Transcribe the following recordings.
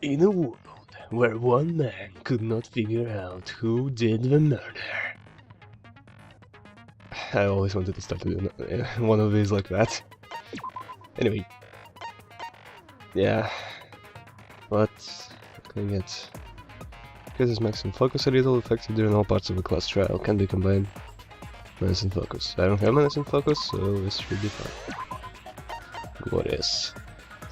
In a world where one man could not figure out who did the murder. I always wanted to start with one of these like that. Anyway. Yeah. What can I get? Increases maximum focus a little, effective during all parts of a class trial. Can be combined. Menace and focus. I don't have menace and focus, so this should be fine. Glorious.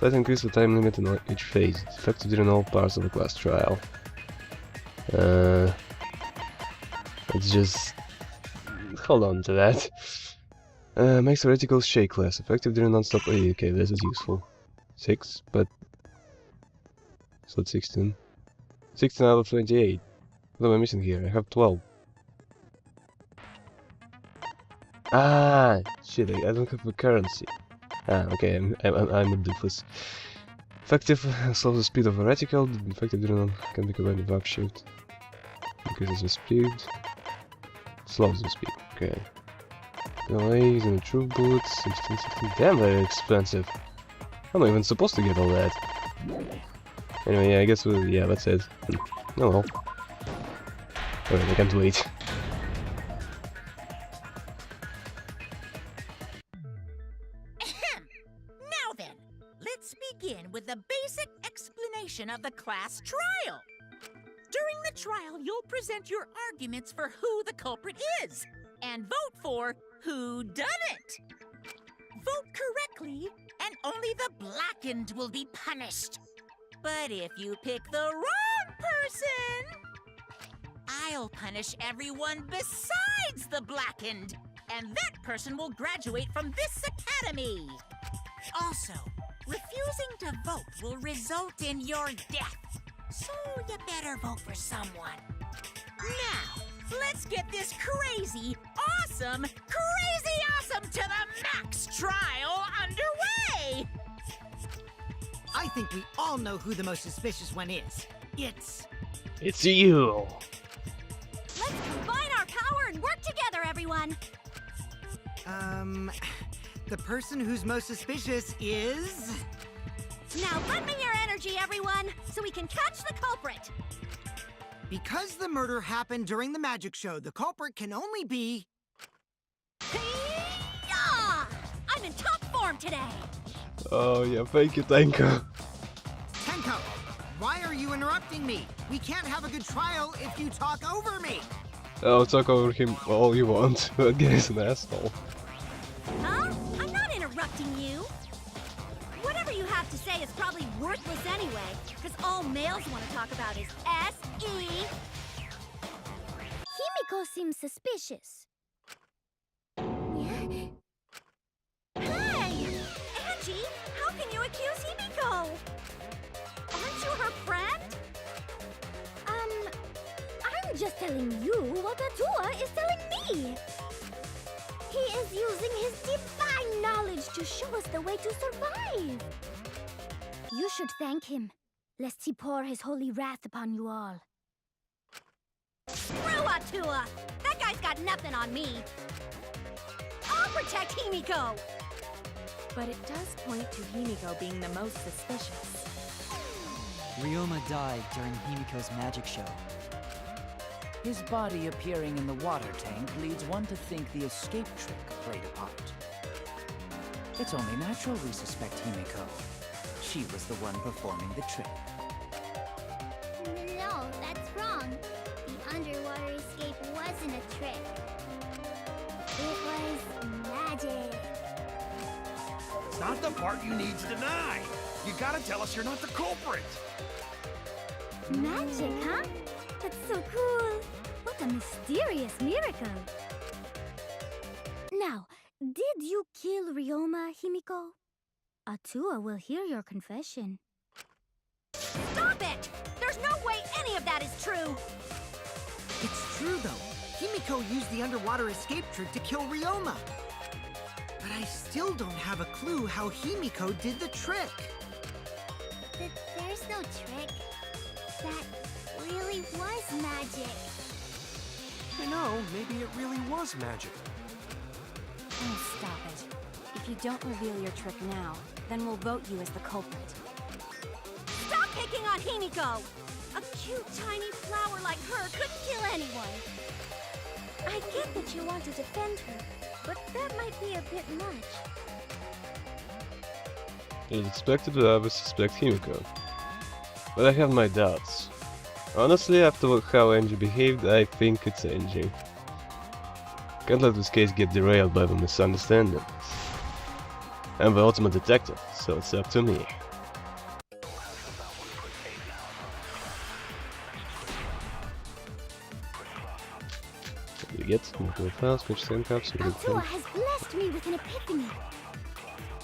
Let's increase the time limit in each phase. Effective during all parts of the class trial. Let's just hold on to that. Makes theoretical shake less. Effective during non-stop. Oh, okay, this is useful. 6, but slot 16. 16 out of 28. What am I missing here? I have 12. Ah, shit! I don't have the currency. Ah, okay, I'm a doofus. Effective slows the speed of a reticle. Effective during can be combined with upshoot. Increases the speed. Slows the speed. Okay. Delays and true boots. 16, 16. Damn, very expensive. I'm not even supposed to get all that. Anyway, yeah, I guess yeah, that's it. Oh well. Alright, I can't wait. Now then, let's begin with the basic explanation of the class trial. During the trial, you'll present your arguments for who the culprit is, and vote for who done it. Vote correctly, and only the blackened will be punished. But if you pick the wrong person, I'll punish everyone besides the blackened, and that person will graduate from this academy. Also, refusing to vote will result in your death, so you better vote for someone. Now, let's get this crazy awesome to the max trial underway! I think we all know who the most suspicious one is. It's you! Let's combine our power and work together, everyone! The person who's most suspicious is... Now lend me your energy, everyone, so we can catch the culprit! Because the murder happened during the magic show, the culprit can only be... Hey-ya! I'm in top form today! Oh yeah, thank you, Tenko. Tenko, why are you interrupting me? We can't have a good trial if you talk over me! I'll talk over him all you want, but guy's an asshole. Huh? I'm not interrupting you! Whatever you have to say is probably worthless anyway, because all males want to talk about is S.E. Himiko seems suspicious. Hey! Angie, how can you accuse Himiko? Aren't you her friend? I'm just telling you what Atua is telling me. He is using his divine knowledge to show us the way to survive. You should thank him, lest he pour his holy wrath upon you all. Screw Atua! That guy's got nothing on me. I'll protect Himiko! But it does point to Himiko being the most suspicious. Ryoma died during Himiko's magic show. His body appearing in the water tank leads one to think the escape trick played a part. It's only natural we suspect Himiko. She was the one performing the trick. No, that's wrong. The underwater escape wasn't a trick. It was magic. It's not the part you need to deny. You gotta tell us you're not the culprit. Magic, huh? That's so cool. What a mysterious miracle. Now, did you kill Ryoma, Himiko? Atua will hear your confession. Stop it! There's no way any of that is true! It's true, though. Himiko used the underwater escape trick to kill Ryoma. But I still don't have a clue how Himiko did the trick. There's no trick. That really was magic. I know, maybe it really was magic. Oh, stop it. If you don't reveal your trick now, then we'll vote you as the culprit. Stop picking on Himiko! A cute, tiny flower like her couldn't kill anyone. I get that you want to defend her, but that might be a bit much. It is expected that I would suspect Himiko, but I have my doubts. Honestly, after how Angie behaved, I think it's Angie. Can't let this case get derailed by the misunderstanding. I'm the ultimate detective, so it's up to me. What do we get? Multiple files, pitch handcuffs, Altua has blessed me with an epiphany.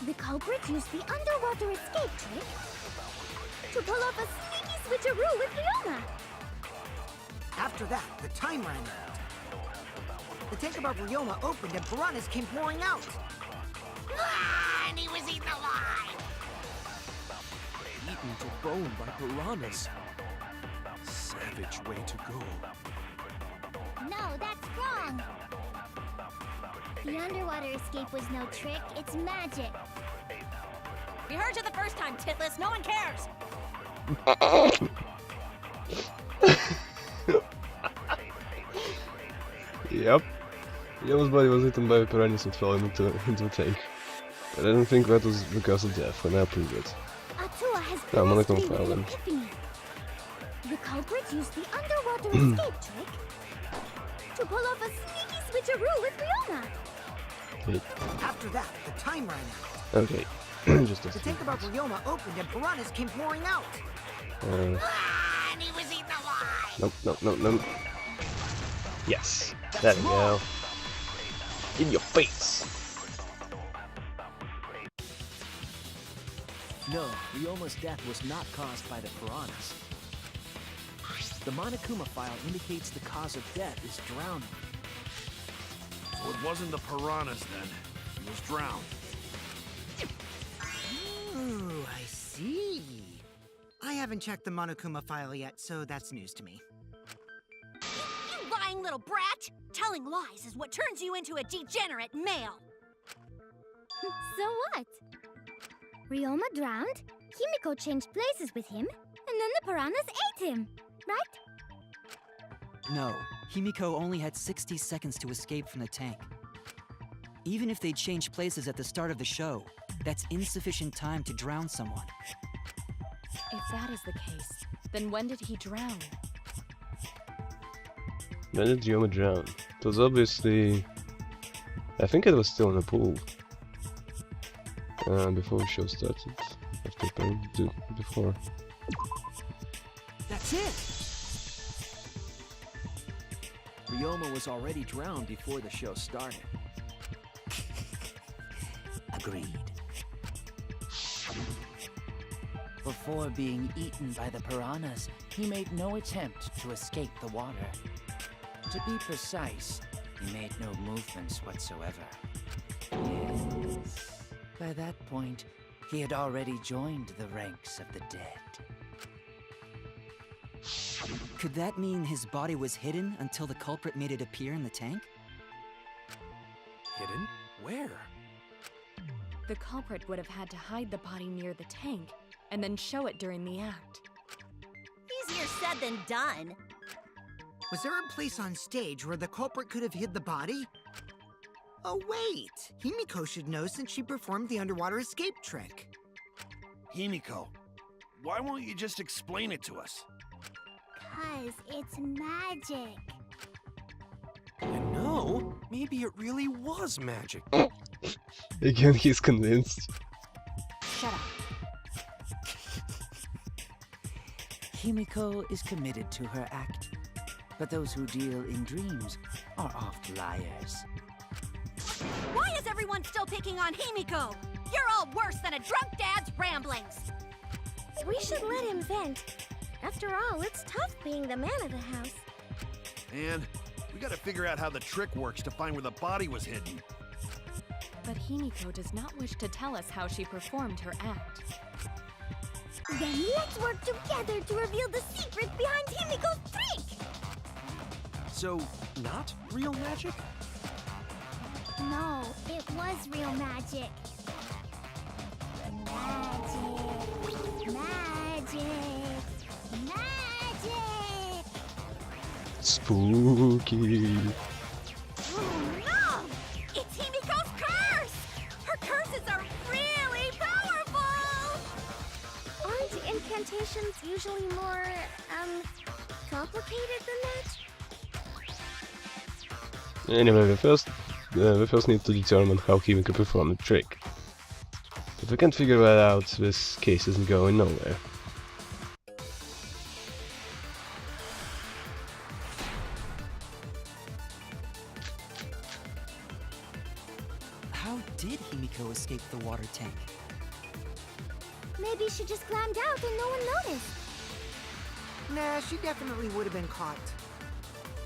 The culprit used the underwater escape trick to pull off a sneaky switcheroo with Ryoma. After that, the time ran out. The tank above Ryoma opened and piranhas came pouring out. Ah, and he was eaten alive! Eaten to bone by piranhas. Savage way to go. No, that's wrong. The underwater escape was no trick, it's magic. We heard you the first time, Titless. No one cares! Yep. Ryoma's body was eaten by piranhas that fell into the tank. But I don't think that was because of death, and I'll prove it. Atua has I'm gonna blessed me confirm with an them. epiphany. The culprit used the underwater escape trick to pull off a sneaky switcheroo with Ryoma. Okay. After that, the time ran out. Okay. Just a The few. tank above Ryoma opened and piranhas came pouring out. Ah, and he was eaten alive! Nope. Yes. There we go. In your face. No, Ryoma's death was not caused by the piranhas. The Monokuma file indicates the cause of death is drowning. So it wasn't the piranhas then. He was drowned. Ooh, I see. I haven't checked the Monokuma file yet, so that's news to me. You lying little brat! Telling lies is what turns you into a degenerate male. So what? Ryoma drowned, Himiko changed places with him, and then the piranhas ate him, right? No, Himiko only had 60 seconds to escape from the tank. Even if they'd changed places at the start of the show, that's insufficient time to drown someone. If that is the case, then when did he drown? When did Ryoma drown? It was obviously... I think it was still in the pool. Before the show started. After before. That's it! Ryoma was already drowned before the show started. Agreed. Before being eaten by the piranhas, he made no attempt to escape the water. To be precise, he made no movements whatsoever. Yes. By that point, he had already joined the ranks of the dead. Could that mean his body was hidden until the culprit made it appear in the tank? Hidden? Where? The culprit would have had to hide the body near the tank, and then show it during the act. Easier said than done. Was there a place on stage where the culprit could have hid the body? Oh wait, Himiko should know since she performed the underwater escape trick. Himiko, why won't you just explain it to us? 'Cause it's magic. No, maybe it really was magic. Again, he's convinced. Shut up. Himiko is committed to her act, but those who deal in dreams are oft liars. Why is everyone still picking on Himiko? You're all worse than a drunk dad's ramblings. We should let him vent. After all, it's tough being the man of the house. And we gotta figure out how the trick works to find where the body was hidden. But Himiko does not wish to tell us how she performed her act. Then let's work together to reveal the secret behind Himiko's trick! So, not real magic? No, it was real magic. Magic. Magic. Spooky. Oh no! It's Himiko's curse! Her curses are really powerful! Aren't incantations usually more, complicated than that? Anyway, we first need to determine how Himiko performed the trick. If we can't figure that out, this case isn't going nowhere. How did Himiko escape the water tank? Maybe she just climbed out and no one noticed. Nah, she definitely would have been caught.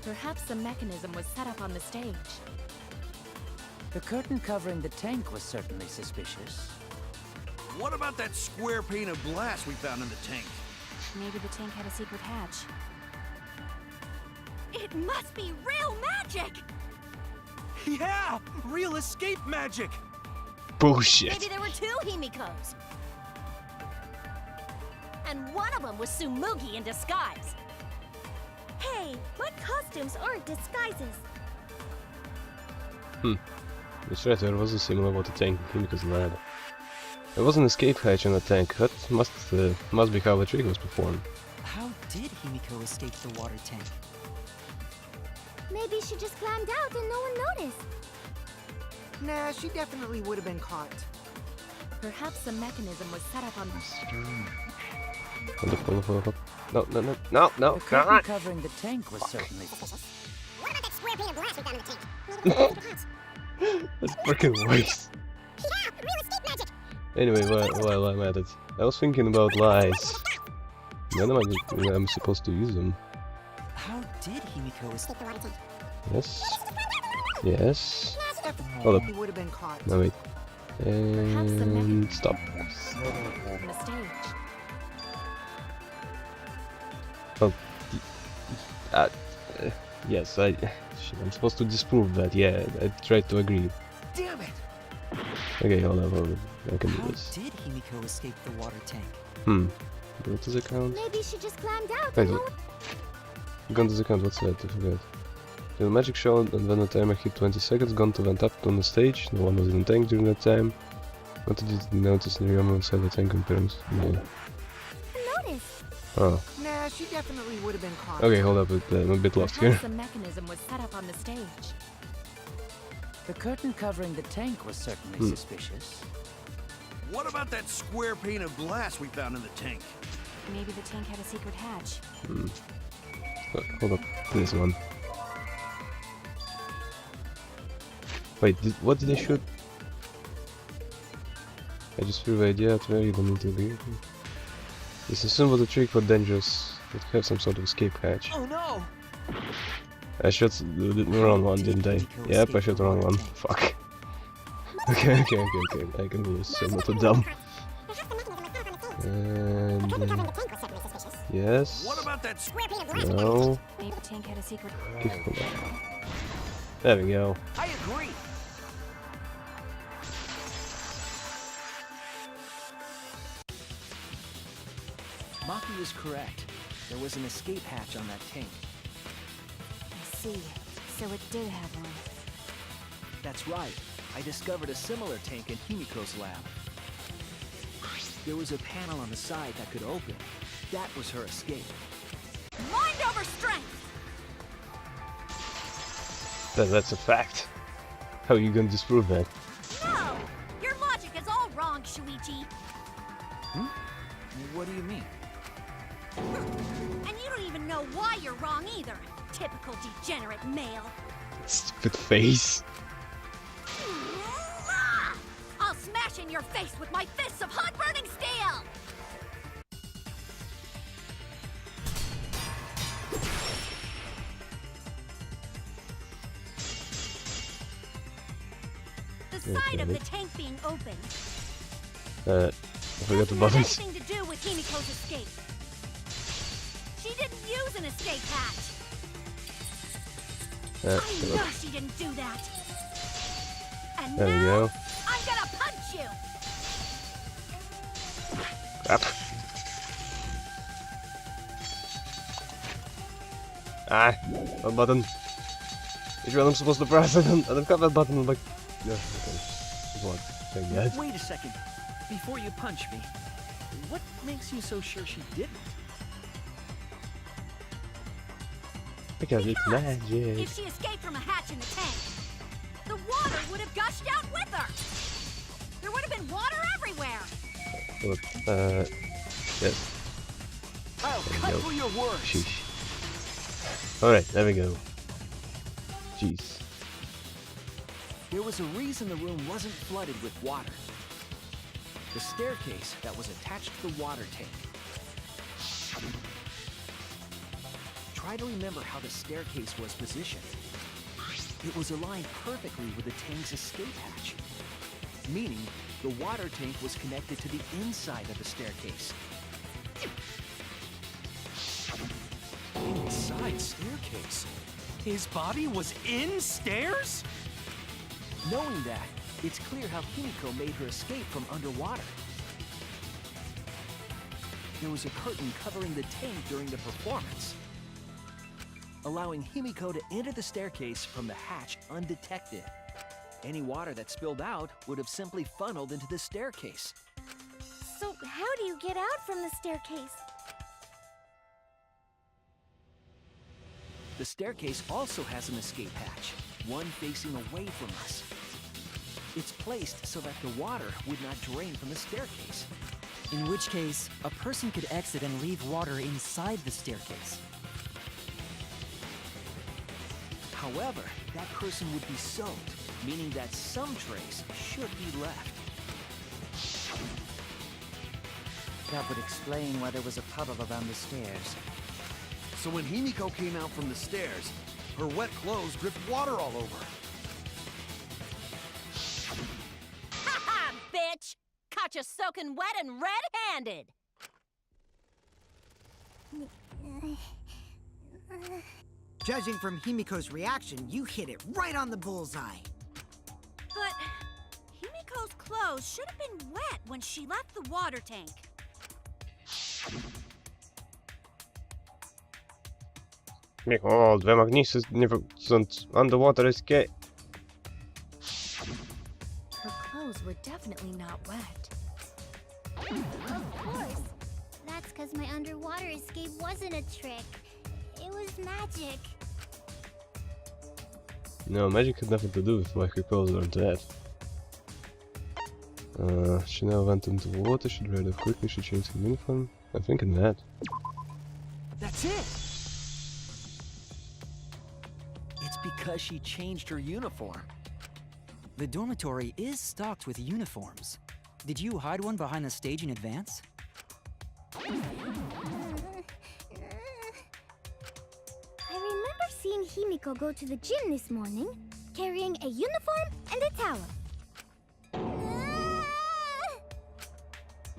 Perhaps the mechanism was set up on the stage. The curtain covering the tank was certainly suspicious. What about that square pane of glass we found in the tank? Maybe the tank had a secret hatch. It must be real magic! Yeah! Real escape magic! Bullshit. Maybe there were two Himikos. And one of them was Sumugi in disguise. Hey, my costumes aren't disguises. It's right, there was a similar water tank in Himiko's lab. There was an escape hatch in the tank. That must be how the trick was performed. How did Himiko escape the water tank? Maybe she just climbed out and no one noticed. Nah, she definitely would have been caught. Perhaps the mechanism was set up on the Hold up. No, The curtain covering the tank was certainly suspicious. What about that square pane of glass we found in the tank? That's freaking waste. Yeah, real escape magic! Anyway, while I'm at it, I was thinking about lies. When am I supposed to use them? How did Himiko escape the water tank? Yes. Yes. Definitely Hold up. would have been caught. No, wait. Perhaps the And mechanism stop. on the stage. Yes, shit, I'm supposed to disprove that. Yeah, I tried to agree. Damn it! Okay, hold up. I can do How this. did Himiko escape the water tank? Go to the account. Maybe she just climbed out Wait, and no one... gone to the account, what's that? I forgot. The magic showed, and when the timer hit 20 seconds, gone to went up on the stage. No one was in the tank during that time. What did you notice Ryoma inside the tank in terms? No. noticed. Oh. Nah, she definitely would have been caught. Okay, hold up, I'm a bit lost here. Perhaps the mechanism was set up on the stage. The curtain covering the tank was certainly suspicious. What about that square pane of glass we found in the tank? Maybe the tank had a secret hatch. Hold up, this one. Wait, what did I shoot? I just threw the idea out where you don't need to leave. This is simple, the trick for dangerous. It have some sort of escape hatch. Oh no! I shot the wrong one, didn't I? Yep, I shot the wrong one. Fuck. Okay. I can do this. I'm not so dumb. And yes. What about that square No. Maybe the tank had a secret. Okay, hold on. There we go. I agree! Maki is correct. There was an escape hatch on that tank. I see. So it did have one. That's right. I discovered a similar tank in Himiko's lab. There was a panel on the side that could open. That was her escape. Mind over strength! That's a fact. How are you gonna disprove that? No! Your logic is all wrong, Shuichi. What do you mean? And you don't even know why you're wrong either. Typical degenerate male. Stupid face. I'll smash in your face with my fists of hot burning steel! The side of the tank being open I forgot the doesn't have buttons. anything to do with Himiko's escape. She didn't use an escape hatch. I know she didn't do that. And There we now, go. I'm gonna punch you! Crap. Ah, what button? Which one I'm supposed to press? I don't have that button. Like, yeah, okay. What? Thank God. Wait a second. Before you punch me, what makes you so sure she didn't? Because it's magic. If she escaped from a hatch in the tank, the water would have gushed out with her. There would have been water everywhere. Look, yes. I'll cut through your words. Sheesh. Alright, there we go. Jeez. There was a reason the room wasn't flooded with water. The staircase that was attached to the water tank. Try to remember how the staircase was positioned. It was aligned perfectly with the tank's escape hatch, meaning the water tank was connected to the inside of the staircase. Inside staircase? His body was in stairs? Knowing that, it's clear how Himiko made her escape from underwater. There was a curtain covering the tank during the performance, allowing Himiko to enter the staircase from the hatch undetected. Any water that spilled out would have simply funneled into the staircase. So how do you get out from the staircase? The staircase also has an escape hatch, one facing away from us. It's placed so that the water would not drain from the staircase. In which case, a person could exit and leave water inside the staircase. However, that person would be soaked, meaning that some trace should be left. That would explain why there was a puddle around the stairs. So when Himiko came out from the stairs, her wet clothes dripped water all over. Ha ha, bitch! Caught you soaking wet and red-handed! Judging from Himiko's reaction, you hit it right on the bullseye. But Himiko's clothes should have been wet when she left the water tank. Behold, the magnificent underwater escape. Her clothes were definitely not wet. Of course. That's because my underwater escape wasn't a trick. It was magic. No, magic had nothing to do with why her clothes weren't wet. She now went into the water, she dried off quickly, she changed her uniform. I'm thinking that. That's it! It's because she changed her uniform. The dormitory is stocked with uniforms. Did you hide one behind the stage in advance? I remember seeing Himiko go to the gym this morning, carrying a uniform and a towel.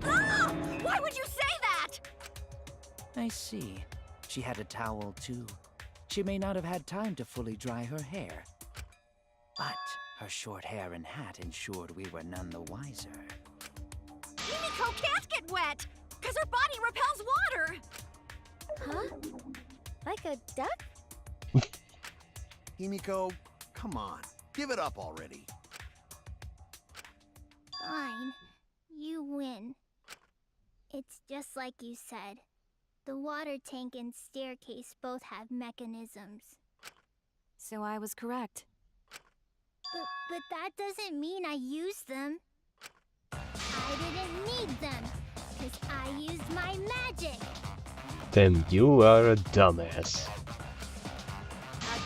Ah! Why would you say that? I see. She had a towel too. She may not have had time to fully dry her hair. But her short hair and hat ensured we were none the wiser. Himiko can't get wet, because her body repels water. Huh? Like a duck? Himiko, come on. Give it up already. Fine. You win. It's just like you said. The water tank and staircase both have mechanisms. So I was correct. But that doesn't mean I used them. I didn't need them, because I used my magic. Then you are a dumbass.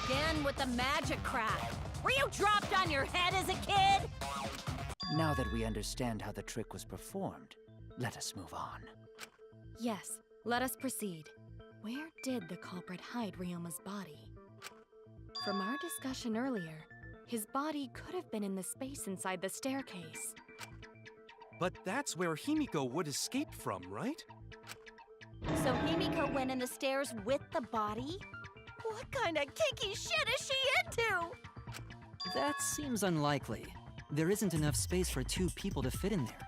Again with the magic crap. Were you dropped on your head as a kid? Now that we understand how the trick was performed, let us move on. Yes, let us proceed. Where did the culprit hide Ryoma's body? From our discussion earlier, his body could have been in the space inside the staircase. But that's where Himiko would escape from, right? So Himiko went in the stairs with the body? What kind of kinky shit is she into? That seems unlikely. There isn't enough space for 2 people to fit in there.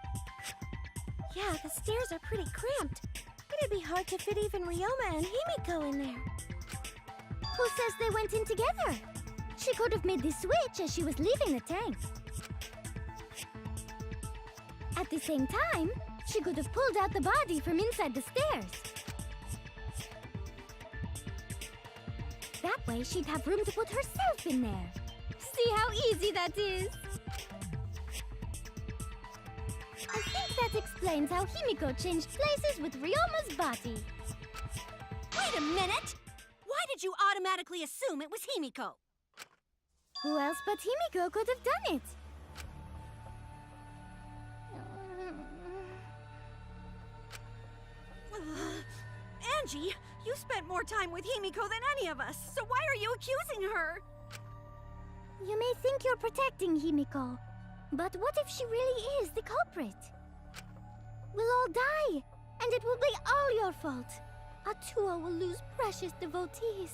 Yeah, the stairs are pretty cramped. It'd be hard to fit even Ryoma and Himiko in there. Who says they went in together? She could have made the switch as she was leaving the tank. At the same time, she could have pulled out the body from inside the stairs. That way, she'd have room to put herself in there. See how easy that is? I think that explains how Himiko changed places with Ryoma's body. Wait a minute! Why did you automatically assume it was Himiko? Who else but Himiko could have done it? Angie, you spent more time with Himiko than any of us, so why are you accusing her? You may think you're protecting Himiko, but what if she really is the culprit? We'll all die, and it will be all your fault. Atua will lose precious devotees.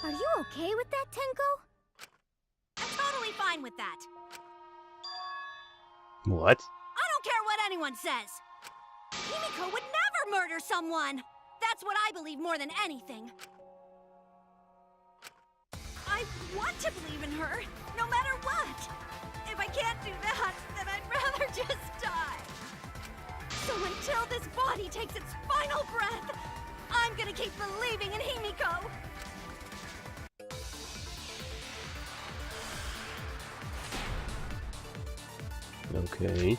Are you okay with that, Tenko? I'm totally fine with that. What? I don't care what anyone says. Himiko would never murder someone. That's what I believe more than anything. I want to believe in her, no matter what. If I can't do that, then I'd rather just die. So until this body takes its final breath, I'm gonna keep believing in Himiko. Okay.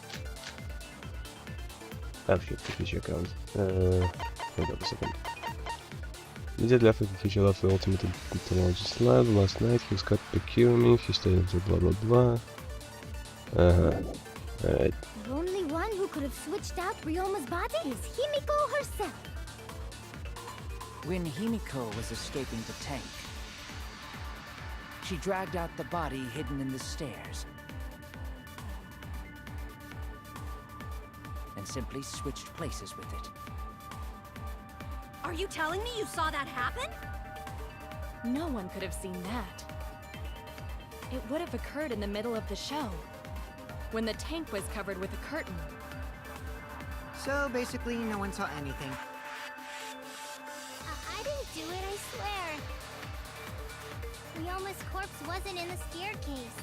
Oh shit, finish your account. Hold on a second. Immediately after he fell off the ultimate technologist lab last night, he was caught procuring me, he stayed until blah blah blah. Alright. The only one who could have switched out Ryoma's body is Himiko herself. When Himiko was escaping the tank, she dragged out the body hidden in the stairs and simply switched places with it. Are you telling me you saw that happen? No one could have seen that. It would have occurred in the middle of the show, when the tank was covered with a curtain. So basically, no one saw anything. I didn't do it, I swear. Ryoma's corpse wasn't in the staircase.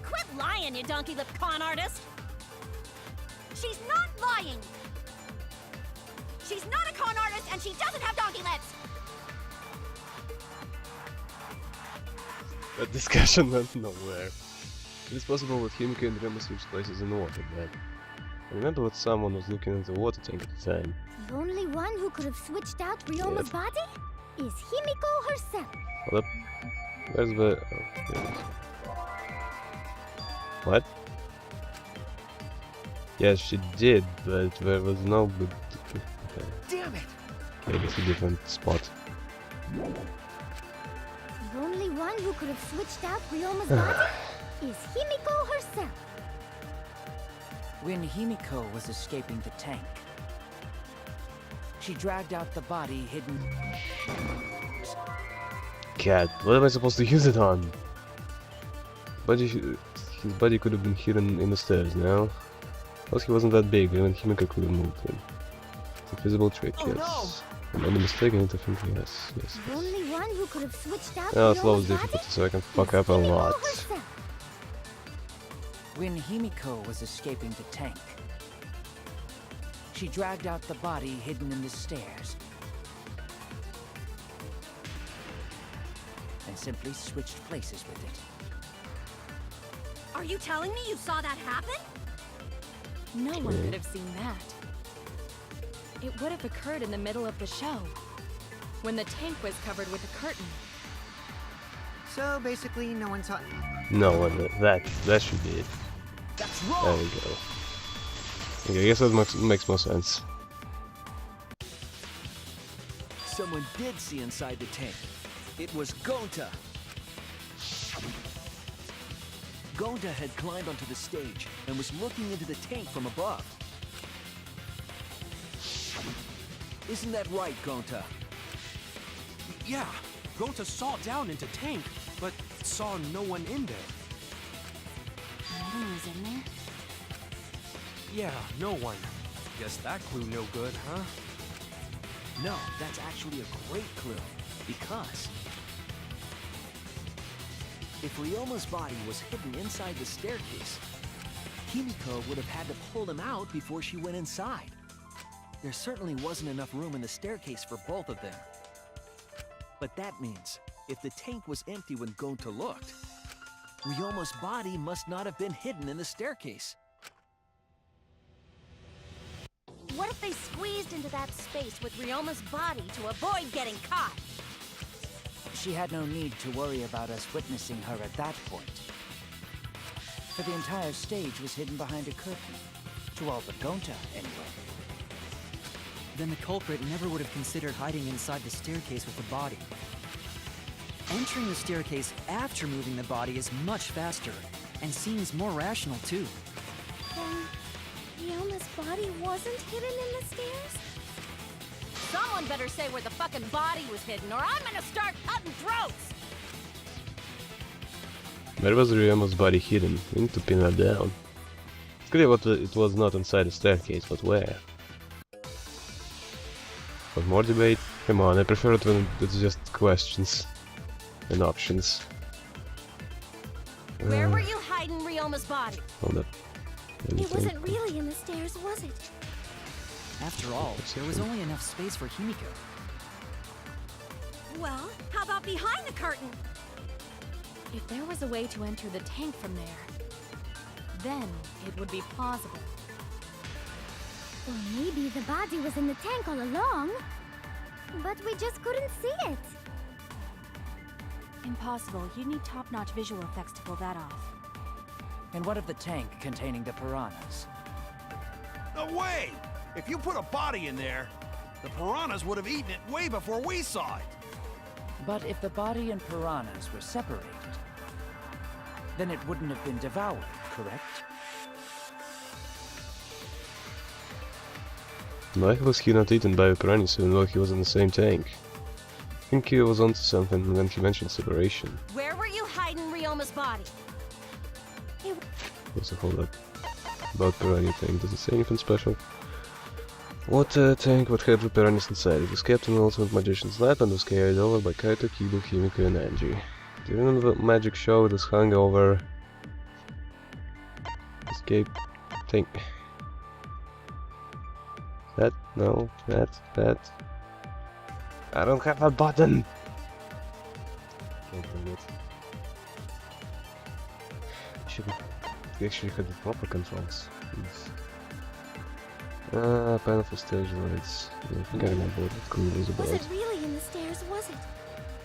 Quit lying, you donkey-lipped con artist! She's not lying! She's not a con artist, and she doesn't have donkey lips! That discussion went nowhere. It is possible that Himiko and Ryoma switched places in the water, but I remember that someone was looking at the water tank at the time. The only one who could have switched out Ryoma's body is Himiko herself. Hold up. Where's the... Oh, there it is. What? Yes, she did, but there was no good... Okay. Damn it! Okay, that's a different spot. The only one who could have switched out Ryoma's body is Himiko herself. When Himiko was escaping the tank, she dragged out the body hidden... Cat, what am I supposed to use it on? His body could have been hidden in the stairs, no? Plus he wasn't that big, even Himiko could have moved him. It's a feasible trick, yes. Am I mistaken? I think yes, yes. The only one who could have switched out Now slow Ryoma's is body difficult, so I can fuck is up a Himiko lot. herself. When Himiko was escaping the tank, she dragged out the body hidden in the stairs and simply switched places with it. Are you telling me you saw that happen? No one could have seen that. It would have occurred in the middle of the show, when the tank was covered with a curtain. So basically, no one saw. No, that should be it. That's There wrong! we go. Okay, I guess that makes more sense. Someone did see inside the tank. It was Gonta. Gonta had climbed onto the stage and was looking into the tank from above. Isn't that right, Gonta? Yeah, Gonta saw down into tank, but saw no one in there. No one was in there? Yeah, no one. Guess that clue no good, huh? No, that's actually a great clue. Because if Ryoma's body was hidden inside the staircase, Himiko would have had to pull him out before she went inside. There certainly wasn't enough room in the staircase for both of them. But that means, if the tank was empty when Gonta looked, Ryoma's body must not have been hidden in the staircase. What if they squeezed into that space with Ryoma's body to avoid getting caught? She had no need to worry about us witnessing her at that point. For the entire stage was hidden behind a curtain. To all but Gonta, anyway. Then the culprit never would have considered hiding inside the staircase with the body. Entering the staircase after moving the body is much faster, and seems more rational too. Then Ryoma's body wasn't hidden in the stairs? Someone better say where the fucking body was hidden, or I'm gonna start cutting throats! Where was Ryoma's body hidden? We need to pin her down. It's clear it was not inside the staircase, but where? For more debate? Come on, I prefer it when it's just questions and options. Where were you hiding Ryoma's body? Hold up. It wasn't really in the stairs, was it? After all, there was only enough space for Himiko. Well, how about behind the curtain? If there was a way to enter the tank from there, then it would be plausible. Or maybe the body was in the tank all along, but we just couldn't see it. Impossible. You need top-notch visual effects to pull that off. And what of the tank containing the piranhas? No way! If you put a body in there, the piranhas would have eaten it way before we saw it. But if the body and piranhas were separated, then it wouldn't have been devoured, correct? Why was he not eaten by the piranhas even though he was in the same tank? I think he was onto something when he mentioned separation. Where were you hiding Ryoma's body? Also, hold up. About piranha tank, does it say anything special? Water tank would have the piranhas inside. It was kept in the ultimate magician's lab and was carried over by Kaito, Kido, Himiko, and Angie. Do you remember the magic show that was hung over escape tank? That? No, that. I don't have a button! Can't bring it. We actually had the proper controls. Panel for stage lights. Yeah, I think I remember what Cool is about. Was it really in the stairs, was it?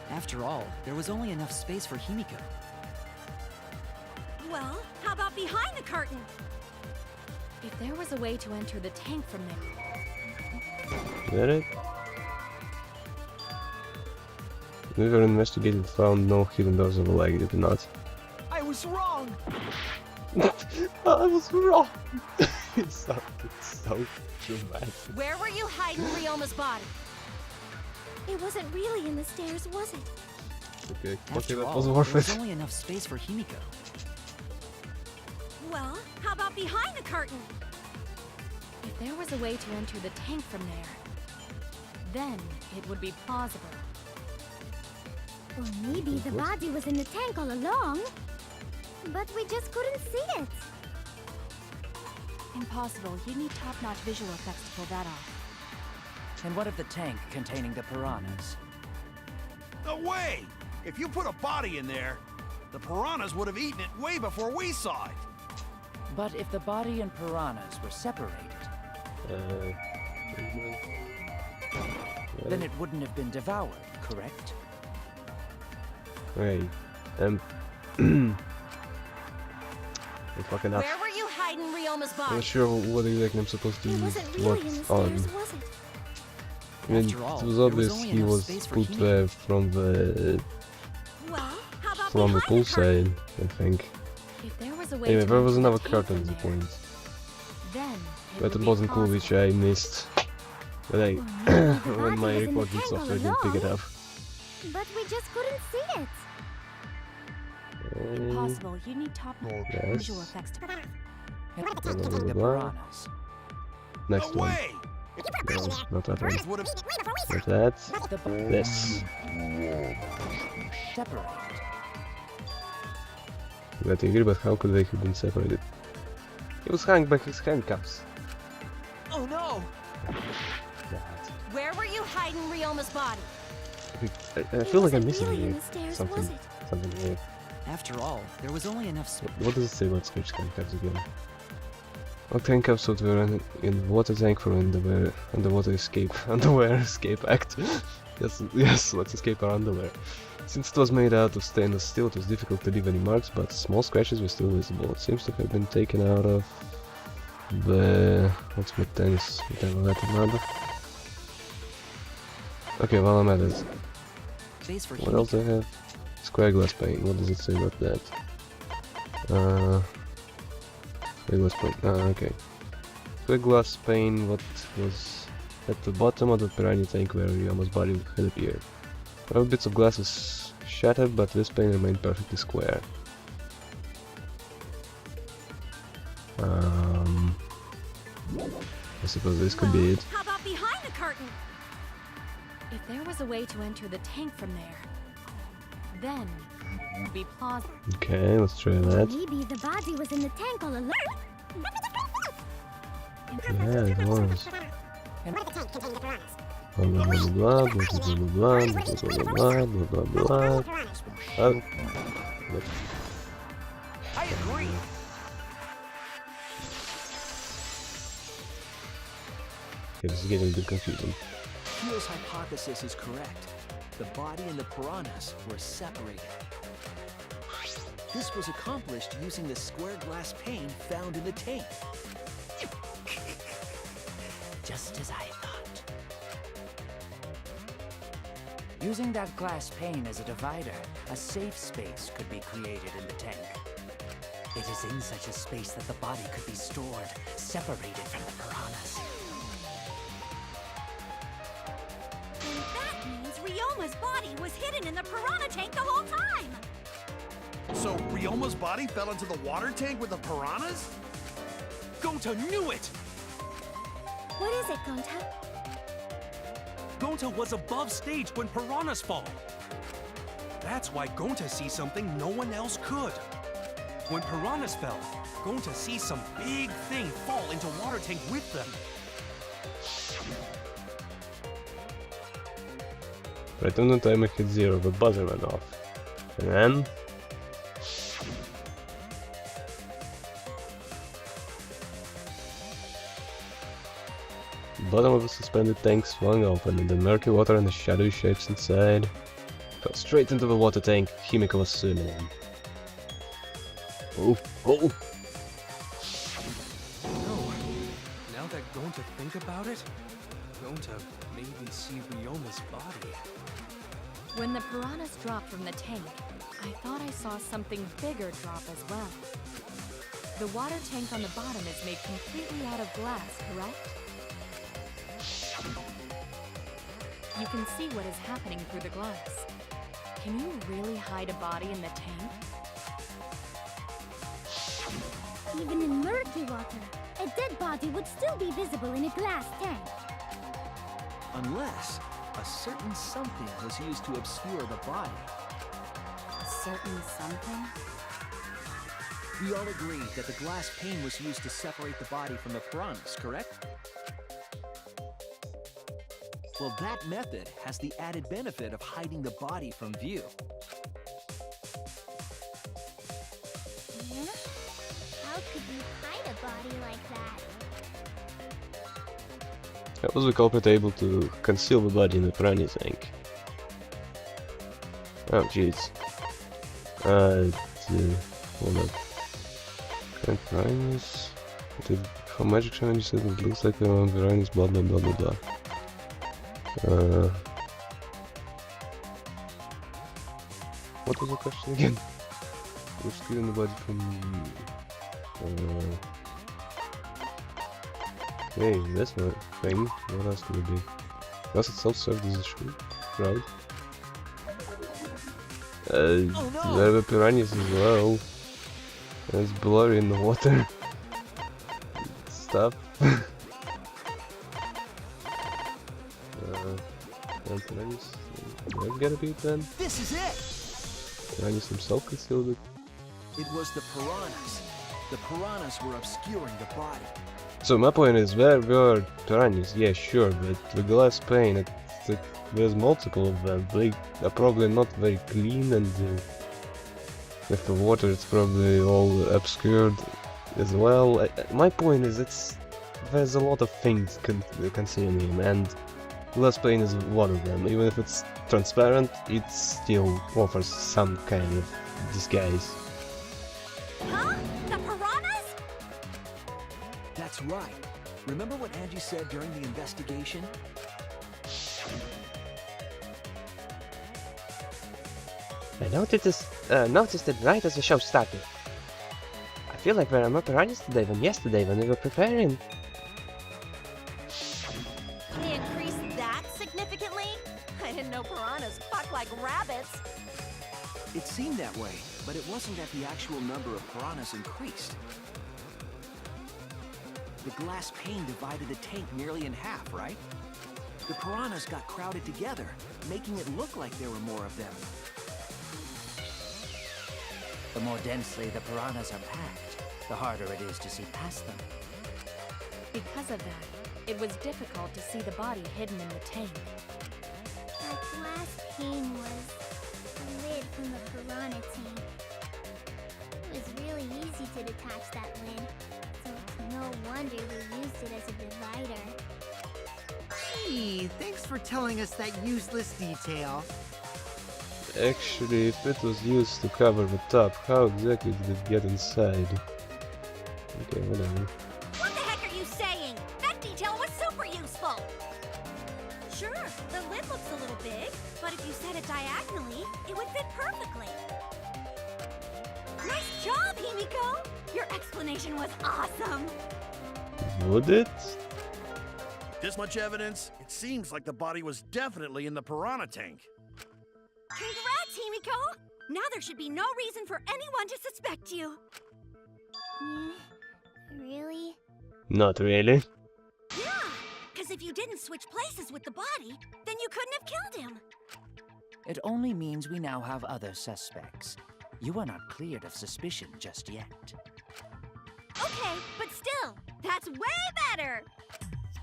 After all, there was only enough space for Himiko. Well, how about behind the curtain? If there was a way to enter the tank from there... Is that it? We were investigating and found no hidden doors of the leg, did we not? I was wrong! I was wrong! It's so dramatic. Where were you hiding Ryoma's body? It wasn't really in the stairs, was it? Okay, After that all, was there worth was it. only enough space for Himiko. Well, how about behind the curtain? If there was a way to enter the tank from there, then it would be plausible. Or maybe the body was in the tank all along, but we just couldn't see it. Impossible. You need top-notch visual effects to pull that off. And what of the tank containing the piranhas? No way! If you put a body in there, the piranhas would have eaten it way before we saw it. But if the body and piranhas were separated, then it wouldn't have been devoured, correct? Hey, I'm fucking up. Where were you hiding Ryoma's I'm body? not sure what exactly I'm supposed to It use wasn't what really in the on. stairs, was it? I mean, After all, it was there obvious was only he enough was space for put Himiko. there from the Well, how about pool behind the curtain? side, I think. If there was a way Anyway, to there was enter another the tank curtain from at the there, point. then But would it be wasn't cool, which plausible. I missed. But I, when my recording software didn't pick it up. But we just couldn't see it. Impossible. You need top-notch Yes. visual effects to... And Blah, blah, the blah, blah. piranhas. No Next one. way! There not that one. Would have Not that. This. Separate. That I agree, but how could they have been separated? He was hung by his handcuffs. Oh no! That. Where were you hiding Ryoma's body? I feel like I'm It missing wasn't really in here. the stairs, Something. was it? Something weird. After all, there was only enough space. What does it say about Squid's handcuffs again? All handcuffs that were in the water tank for underwater escape. Underwear escape act. yes, let's escape our underwear. Since it was made out of stainless steel, it was difficult to leave any marks, but small scratches were still visible. It seems to have been taken out of the... what's my tennis? Whatever that matter. Okay, well I'm at it. Space for What else do I have? Square glass pane. What does it say about that? Square glass pane. Okay. Square glass pane. What was at the bottom of the piranha tank where Ryoma's body had appeared. Several bits of glass was shattered, but this pane remained perfectly square. I suppose this could be it. How about behind the curtain? If there was a way to enter the tank from there, then it would be plausible. Okay, let's try that. Maybe the body was in the tank all along. Yeah, it was. Blah blah blah blah blah blah blah blah blah blah blah. Oh. I agree. Okay, this is getting a bit confusing. Kyo's hypothesis is correct. The body and the piranhas were separated. This was accomplished using the square glass pane found in the tank. Just as I thought. Using that glass pane as a divider, a safe space could be created in the tank. It is in such a space that the body could be stored, separated from the piranhas. And that means Ryoma's body was hidden in the piranha tank the whole time! So Ryoma's body fell into the water tank with the piranhas? Gonta knew it! What is it, Gonta? Gonta was above stage when piranhas fall. That's why Gonta sees something no one else could. When piranhas fell, Gonta sees some big thing fall into water tank with them. Right on the time I hit 0, the buzzer went off. And then... the bottom of the suspended tank swung open, and the murky water and the shadowy shapes inside fell straight into the water tank Himiko was swimming in. Oh, oh! No. Now that Gonta think about it, Gonta made me see Ryoma's body. When the piranhas dropped from the tank, I thought I saw something bigger drop as well. The water tank on the bottom is made completely out of glass, correct? You can see what is happening through the glass. Can you really hide a body in the tank? Even in murky water, a dead body would still be visible in a glass tank. Unless a certain something was used to obscure the body. A certain something? We all agree that the glass pane was used to separate the body from the piranhas, correct? Well, that method has the added benefit of hiding the body from view. Yeah? How could you hide a body like that? How was the culprit able to conceal the body in the piranha tank? Oh jeez. Hold up. Current piranhas? How magic shine said it looks like piranhas, blah blah blah blah blah. What was the question again? We're stealing the body from... okay, that's my thing. What else could it be? Does it self-serve as a shroud? There were piranhas as well. It's blurry in the water. Stuff. And Tyrannus, that gotta be it then. This is it! Tyrannus himself concealed it. It was the piranhas. The piranhas were obscuring the body. So my point is, where were Tyrannus? Yeah, sure, but the glass pane, there's multiple of them. They are probably not very clean, and with the water it's probably all obscured as well. My point is, there's a lot of things concealing him, and glass pane is one of them. Even if it's transparent, it still offers some kind of disguise. Huh? The piranhas? That's right. Remember what Angie said during the investigation? I noticed it right as the show started. I feel like there are more piranhas today than yesterday when we were preparing. They increased that significantly? I didn't know piranhas fuck like rabbits. It seemed that way, but it wasn't that the actual number of piranhas increased. The glass pane divided the tank nearly in half, right? The piranhas got crowded together, making it look like there were more of them. The more densely the piranhas are packed, the harder it is to see past them. Because of that, it was difficult to see the body hidden in the tank. That glass pane was the lid from the piranha tank. It was really easy to detach that lid, so it's no wonder they used it as a divider. Gee, thanks for telling us that useless detail. Actually, if it was used to cover the top, how exactly did it get inside? Okay, whatever. What the heck are you saying? That detail was super useful! Sure, the lid looks a little big, but if you set it diagonally, it would fit perfectly. Nice job, Himiko! Your explanation was awesome! Would it? This much evidence? It seems like the body was definitely in the piranha tank. Congrats, Himiko! Now there should be no reason for anyone to suspect you. Really? Not really. Yeah, because if you didn't switch places with the body, then you couldn't have killed him. It only means we now have other suspects. You are not cleared of suspicion just yet. Okay, but still, that's way better!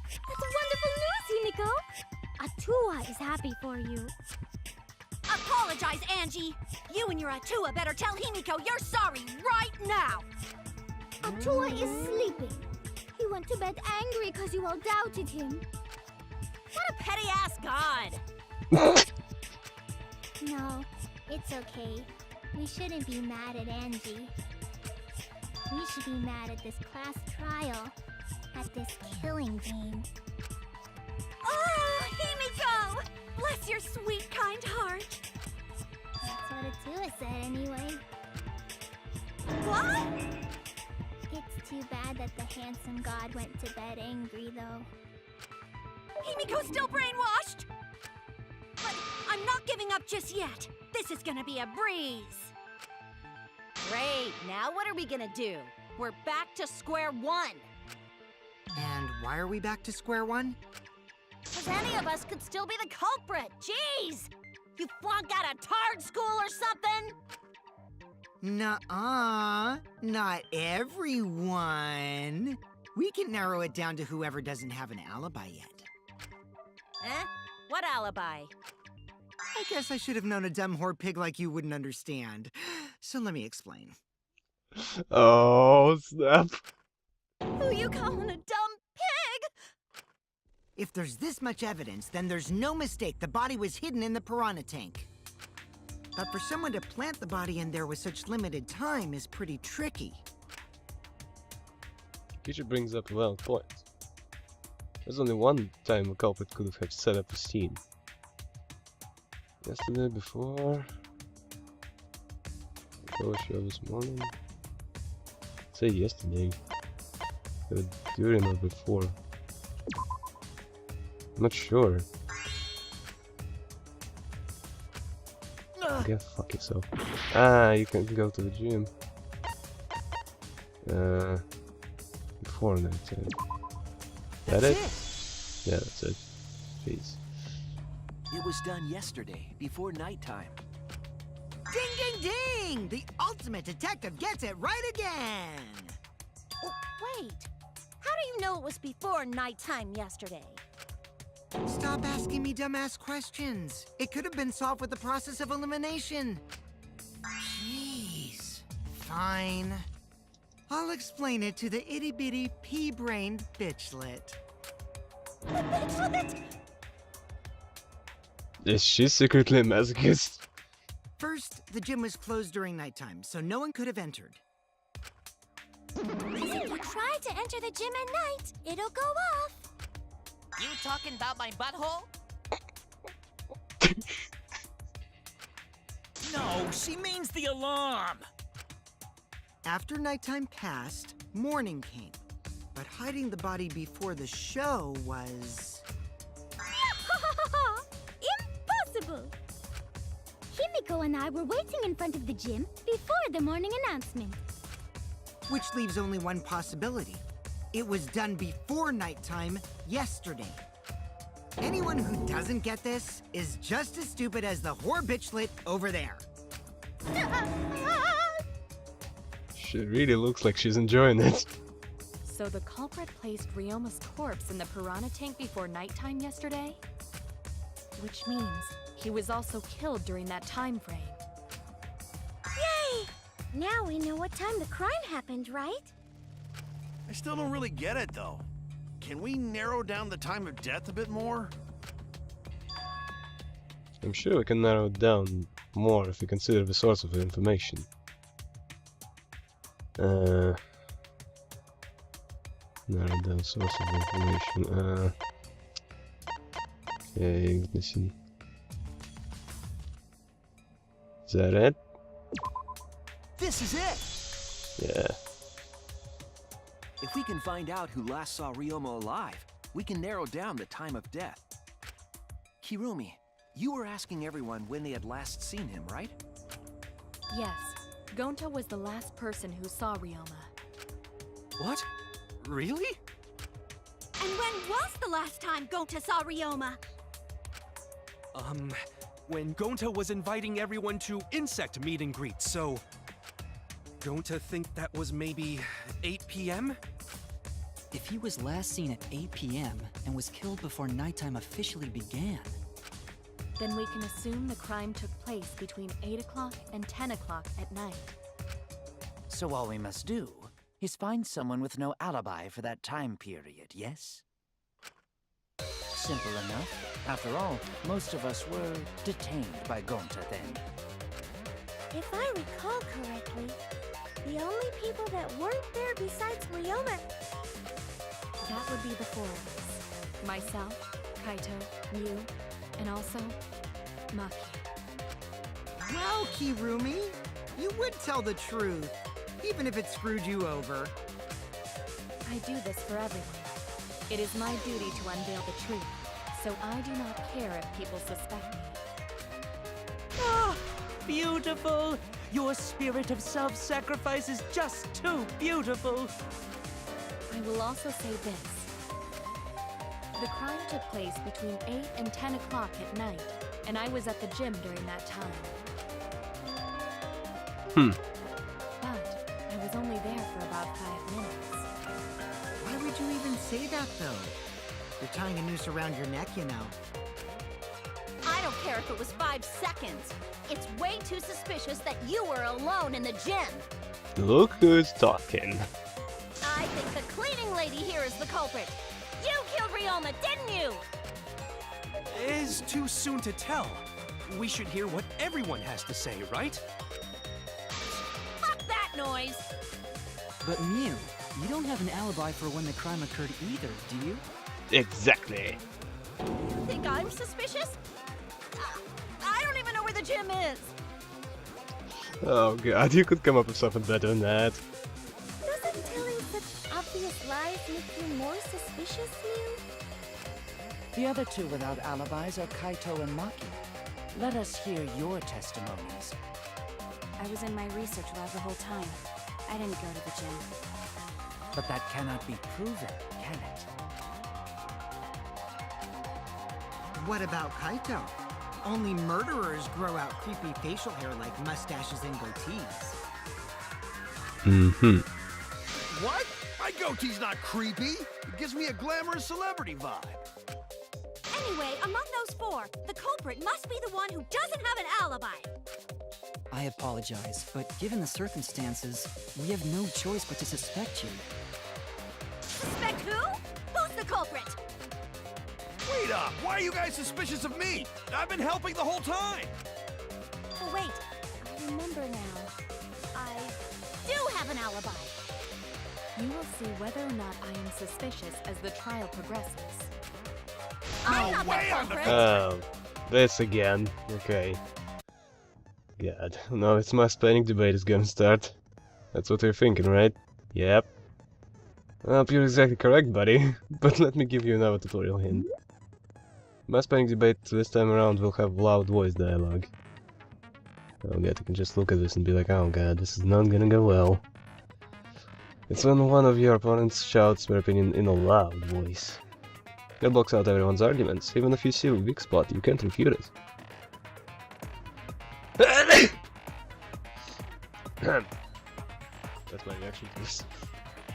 That's wonderful news, Himiko! Atua is happy for you. Apologize, Angie! You and your Atua better tell Himiko you're sorry right now! Atua is sleeping. He went to bed angry because you all doubted him. What a petty-ass god! No, it's okay. We shouldn't be mad at Angie. We should be mad at this class trial, at this killing game. Oh, Himiko! Bless your sweet, kind heart. That's what Atua said anyway. What? It's too bad that the handsome god went to bed angry, though. Himiko's still brainwashed! But I'm not giving up just yet. This is gonna be a breeze. Great, now what are we gonna do? We're back to square one. And why are we back to square one? Because any of us could still be the culprit. Jeez! You flunked out of Tard School or something? Nuh-uh. Not everyone. We can narrow it down to whoever doesn't have an alibi yet. Eh? What alibi? I guess I should have known a dumb whore pig like you wouldn't understand. So let me explain. Oh, snap. Who you calling a dumb pig? If there's this much evidence, then there's no mistake the body was hidden in the piranha tank. But for someone to plant the body in there with such limited time is pretty tricky. Kichi brings up a valid point. There's only one time a culprit could have set up a scene. Yesterday, before show this morning. Say yesterday. During or before. I'm not sure. Get fuck yourself. Ah, you can go to the gym. Before that. That it? Yeah, that's it. Jeez. It was done yesterday, before nighttime. Ding, ding, ding! The ultimate detective gets it right again! Oh, wait. How do you know it was before nighttime yesterday? Stop asking me dumbass questions. It could have been solved with the process of elimination. Jeez. Fine. I'll explain it to the itty-bitty pea-brained bitchlet. The bitchlet? Is she secretly a masochist? First, the gym was closed during nighttime, so no one could have entered. If you try to enter the gym at night, it'll go off. You talking about my butthole? No, she means the alarm! After nighttime passed, morning came. But hiding the body before the show was... Impossible! Himiko and I were waiting in front of the gym before the morning announcement. Which leaves only one possibility. It was done before nighttime yesterday. Anyone who doesn't get this is just as stupid as the whore bitchlet over there. She really looks like she's enjoying it. So the culprit placed Ryoma's corpse in the piranha tank before nighttime yesterday? Which means he was also killed during that time frame. Yay! Now we know what time the crime happened, right? I still don't really get it, though. Can we narrow down the time of death a bit more? I'm sure we can narrow it down more if we consider the source of the information. Narrow down source of information. Okay, let me see. Is that it? This is it! Yeah. If we can find out who last saw Ryoma alive, we can narrow down the time of death. Kirumi, you were asking everyone when they had last seen him, right? Yes, Gonta was the last person who saw Ryoma. What? Really? And when was the last time Gonta saw Ryoma? When Gonta was inviting everyone to insect meet and greet, so... Gonta think that was maybe 8 p.m.? If he was last seen at 8 p.m. and was killed before nighttime officially began, Then we can assume the crime took place between 8 o'clock and 10 o'clock at night. So all we must do is find someone with no alibi for that time period, yes? Simple enough. After all, most of us were detained by Gonta then. If I recall correctly, the only people that weren't there besides Ryoma... That would be the four of us. Myself, Kaito, you, and also Maki. Wow, Kirumi! You would tell the truth, even if it screwed you over. I do this for everyone. It is my duty to unveil the truth, so I do not care if people suspect me. Ah, beautiful! Your spirit of self-sacrifice is just too beautiful! I will also say this. The crime took place between 8 and 10 o'clock at night, and I was at the gym during that time. But I was only there for about 5 minutes. Why would you even say that, though? You're tying a noose around your neck, you know. I don't care if it was 5 seconds. It's way too suspicious that you were alone in the gym. Look who's talking. I think the cleaning lady here is the culprit. You killed Ryoma, didn't you? It's too soon to tell. We should hear what everyone has to say, right? Fuck that noise! But Mew, you don't have an alibi for when the crime occurred either, do you? Exactly. You think I'm suspicious? I don't even know where the gym is. Oh god, you could come up with something better than that. Doesn't telling such obvious lies make you more suspicious, Mew? The other two without alibis are Kaito and Maki. Let us hear your testimonies. I was in my research lab the whole time. I didn't go to the gym. But that cannot be proven, can it? what about Kaito? Only murderers grow out creepy facial hair like mustaches and goatees. Mm-hmm. What? My goatee's not creepy. It gives me a glamorous celebrity vibe. Anyway, among those four, the culprit must be the one who doesn't have an alibi. I apologize, but given the circumstances, we have no choice but to suspect you. Suspect who? Who's the culprit? Wait up! Why are you guys suspicious of me? I've been helping the whole time! Oh, wait. I remember now. I do have an alibi. You will see whether or not I am suspicious as the trial progresses. I'm not the culprit. Oh, this again. Okay. God, now it's mass panic debate is gonna start. That's what you're thinking, right? Yep. Well, you're exactly correct, buddy. But let me give you another tutorial hint. Mass panic debate this time around will have loud voice dialogue. Oh god, you can just look at this and be like, oh god, this is not gonna go well. It's when one of your opponents shouts their opinion in a loud voice. That blocks out everyone's arguments. Even if you see a weak spot, you can't refute it. That's my reaction to this.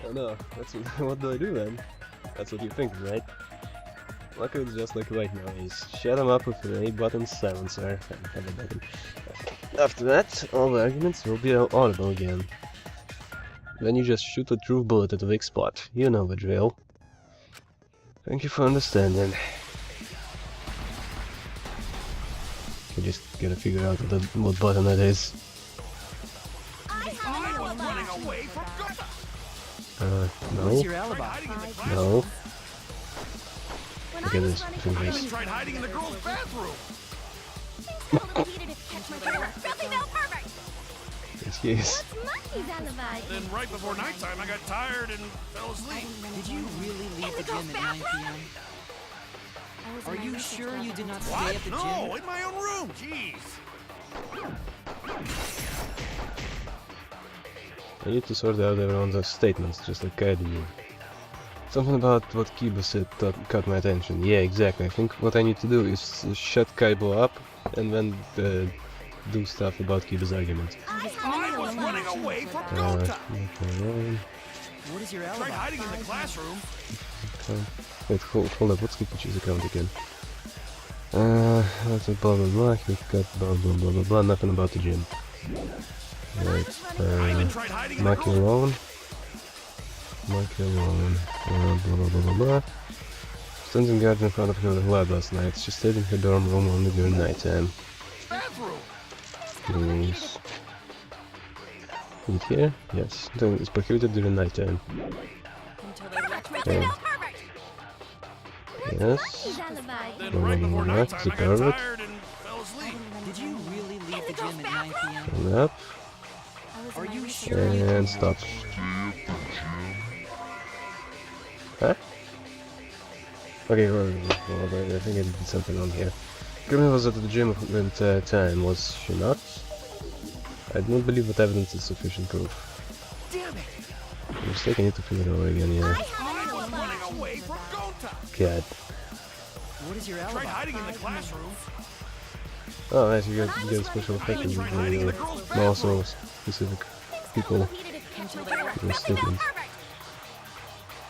Oh no, that's what do I do then? That's what you're thinking, right? Luckily it's just like right now, is shut them up with an A-button silencer. After that, all the arguments will be audible again. Then you just shoot a true bullet at the weak spot. You know the drill. Thank you for understanding. You just gotta figure out what button that is. No. What's your alibi? No. When Look I at was this. running Look from at this. Tried hiding in the girls' bathroom! Filthy male pervert! Yes, yes. What's Monkey's alibi? Then right before nighttime, I got tired and fell asleep. Did you really leave the gym at 9 p.m.? Are you sure you did not stay What? at the No, gym? in my own room. Jeez. I need to sort out everyone's statements, just like I do. Something about what Kiba said caught my attention. Yeah, exactly. I think what I need to do is shut Kaibo up and then do stuff about Kiba's argument. I was running away from Gota. What is your Tried alibi? hiding in the classroom. Wait, hold up, what's Kikuchi's account again? That's a blah blah blah, he got blah blah blah blah blah, nothing about the gym. Right, Maki alone. Maki alone. Blah blah blah blah blah. Stands in guard in front of her lab last night. She stayed in her dorm room only during nighttime. Please. Eat here? Yes. Then it's prohibited during nighttime. Okay. Yes. Monkey's alibi. Then right before nighttime, I got pervert. tired and fell asleep. Did you really leave the gym at 9 p.m.? Hold up. Are you sure you And stop. Huh? Okay, well, I think I did something wrong here. Krimi was at the gym at the entire time, was she not? I do not believe that evidence is sufficient proof. Damn it! I'm mistaken, I need to figure it over again, yeah. I was running away from Gota. God. What is your Tried alibi? hiding in the classroom. Oh, nice, you get a special effect in the also specific people. People statements.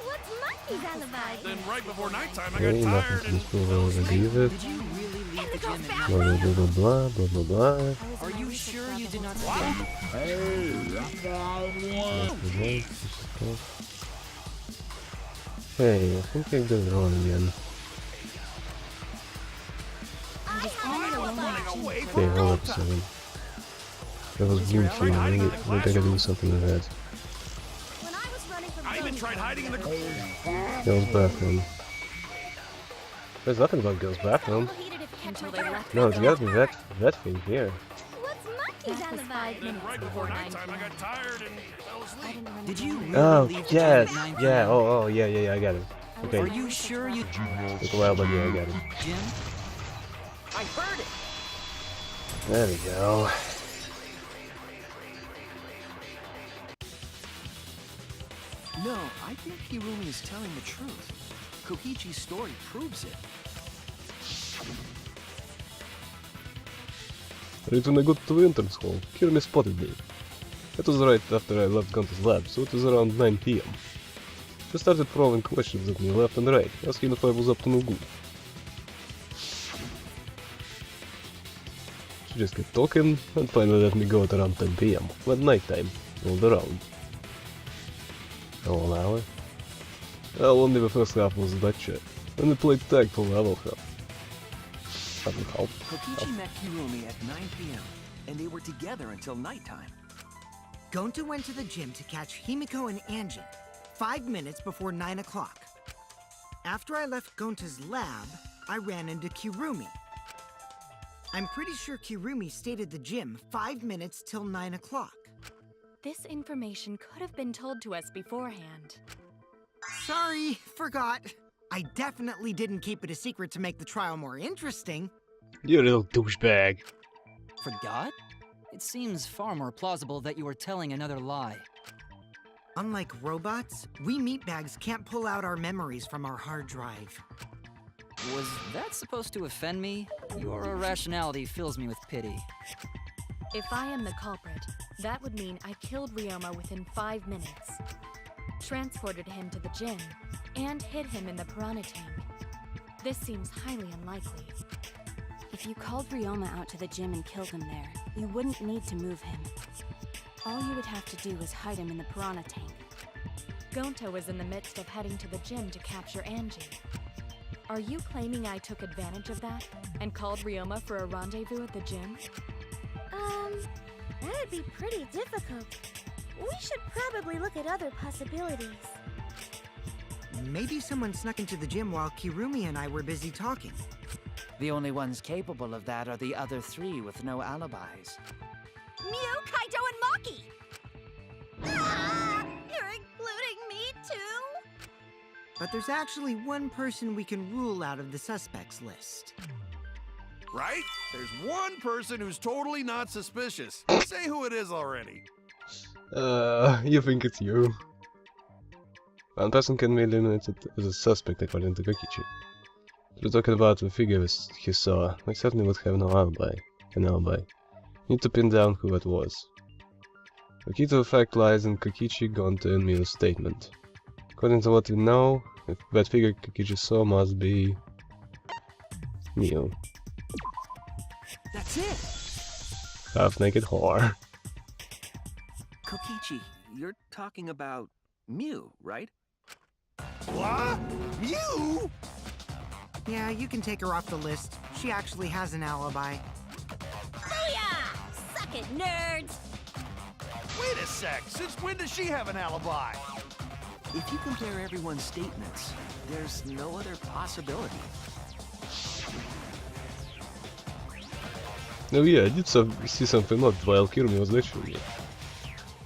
What's Monkey's alibi? Then right before nighttime, I Okay, got nothing tired to and this proof, I believe it. Did you really leave the gym at 9 Blah blah blah blah blah blah blah. Are you sure you did not stay? Hey, I think I got it wrong again. Okay, hold up a second. That was blue tree, I think I gotta do something with that. When I was running from I even tried hiding in the Girls' bathroom. There's nothing about girls' bathroom. No, it's gotta be that thing here. What's Monkey's alibi? Then right before nighttime, I got tired and fell asleep. Did you really Oh, leave the yes! gym at 9 p.m.? Yeah, oh, yeah, I got it. Are Okay, you sure you took a while, but yeah, I got it. Jim? I heard it. There we go. No, I think Hirumi is telling the truth. Koichi's story proves it. Right when I got to the entrance hall, Kirumi spotted me. It was right after I left Gonta's lab, so it was around 9 PM. She started throwing questions at me left and right, asking if I was up to no good. She just kept talking, and finally let me go at around 10 PM, when nighttime rolled around. Hello, hour? Well, only the first half was that shit, and we played tag for the other half. Help. Kokichi met Kirumi at 9 PM, and they were together until nighttime. Gonta went to the gym to catch Himiko and Angie 5 minutes before 9 o'clock. After I left Gonta's lab, I ran into Kirumi. I'm pretty sure Kirumi stayed at the gym 5 minutes till 9 o'clock. This information could have been told to us beforehand. Sorry, forgot. I definitely didn't keep it a secret to make the trial more interesting. You little douchebag. Forgot? It seems far more plausible that you were telling another lie. Unlike robots, we meatbags can't pull out our memories from our hard drive. Was that supposed to offend me? Your irrationality fills me with pity. If I am the culprit, that would mean I killed Ryoma within 5 minutes, transported him to the gym, and hid him in the piranha tank. This seems highly unlikely. If you called Ryoma out to the gym and killed him there, you wouldn't need to move him. All you would have to do is hide him in the piranha tank. Gonta was in the midst of heading to the gym to capture Angie. Are you claiming I took advantage of that and called Ryoma for a rendezvous at the gym? That'd be pretty difficult. We should probably look at other possibilities. Maybe someone snuck into the gym while Kirumi and I were busy talking. The only ones capable of that are the other 3 with no alibis. Mew, Kaito, and Maki! Ah, you're including me too? But there's actually one person we can rule out of the suspects list. Right? There's one person who's totally not suspicious. Say who it is already. You think it's you. One person can be eliminated as a suspect according to Kokichi. We're talking about the figures he saw. I certainly would have no alibi. An alibi. Need to pin down who that was. The key to the fact lies in Kokichi, Gonta, and Miyu's statement. According to what we know, that figure Kokichi saw must be Miyu. That's it! Half-naked whore. Kokichi, you're talking about Mew, right? What? You? Yeah, you can take her off the list. She actually has an alibi. Booyah! Suck it, nerds! Wait a sec. Since when does she have an alibi? If you compare everyone's statements, there's no other possibility. Oh yeah, I did see something odd while Kirumi was lecturing me.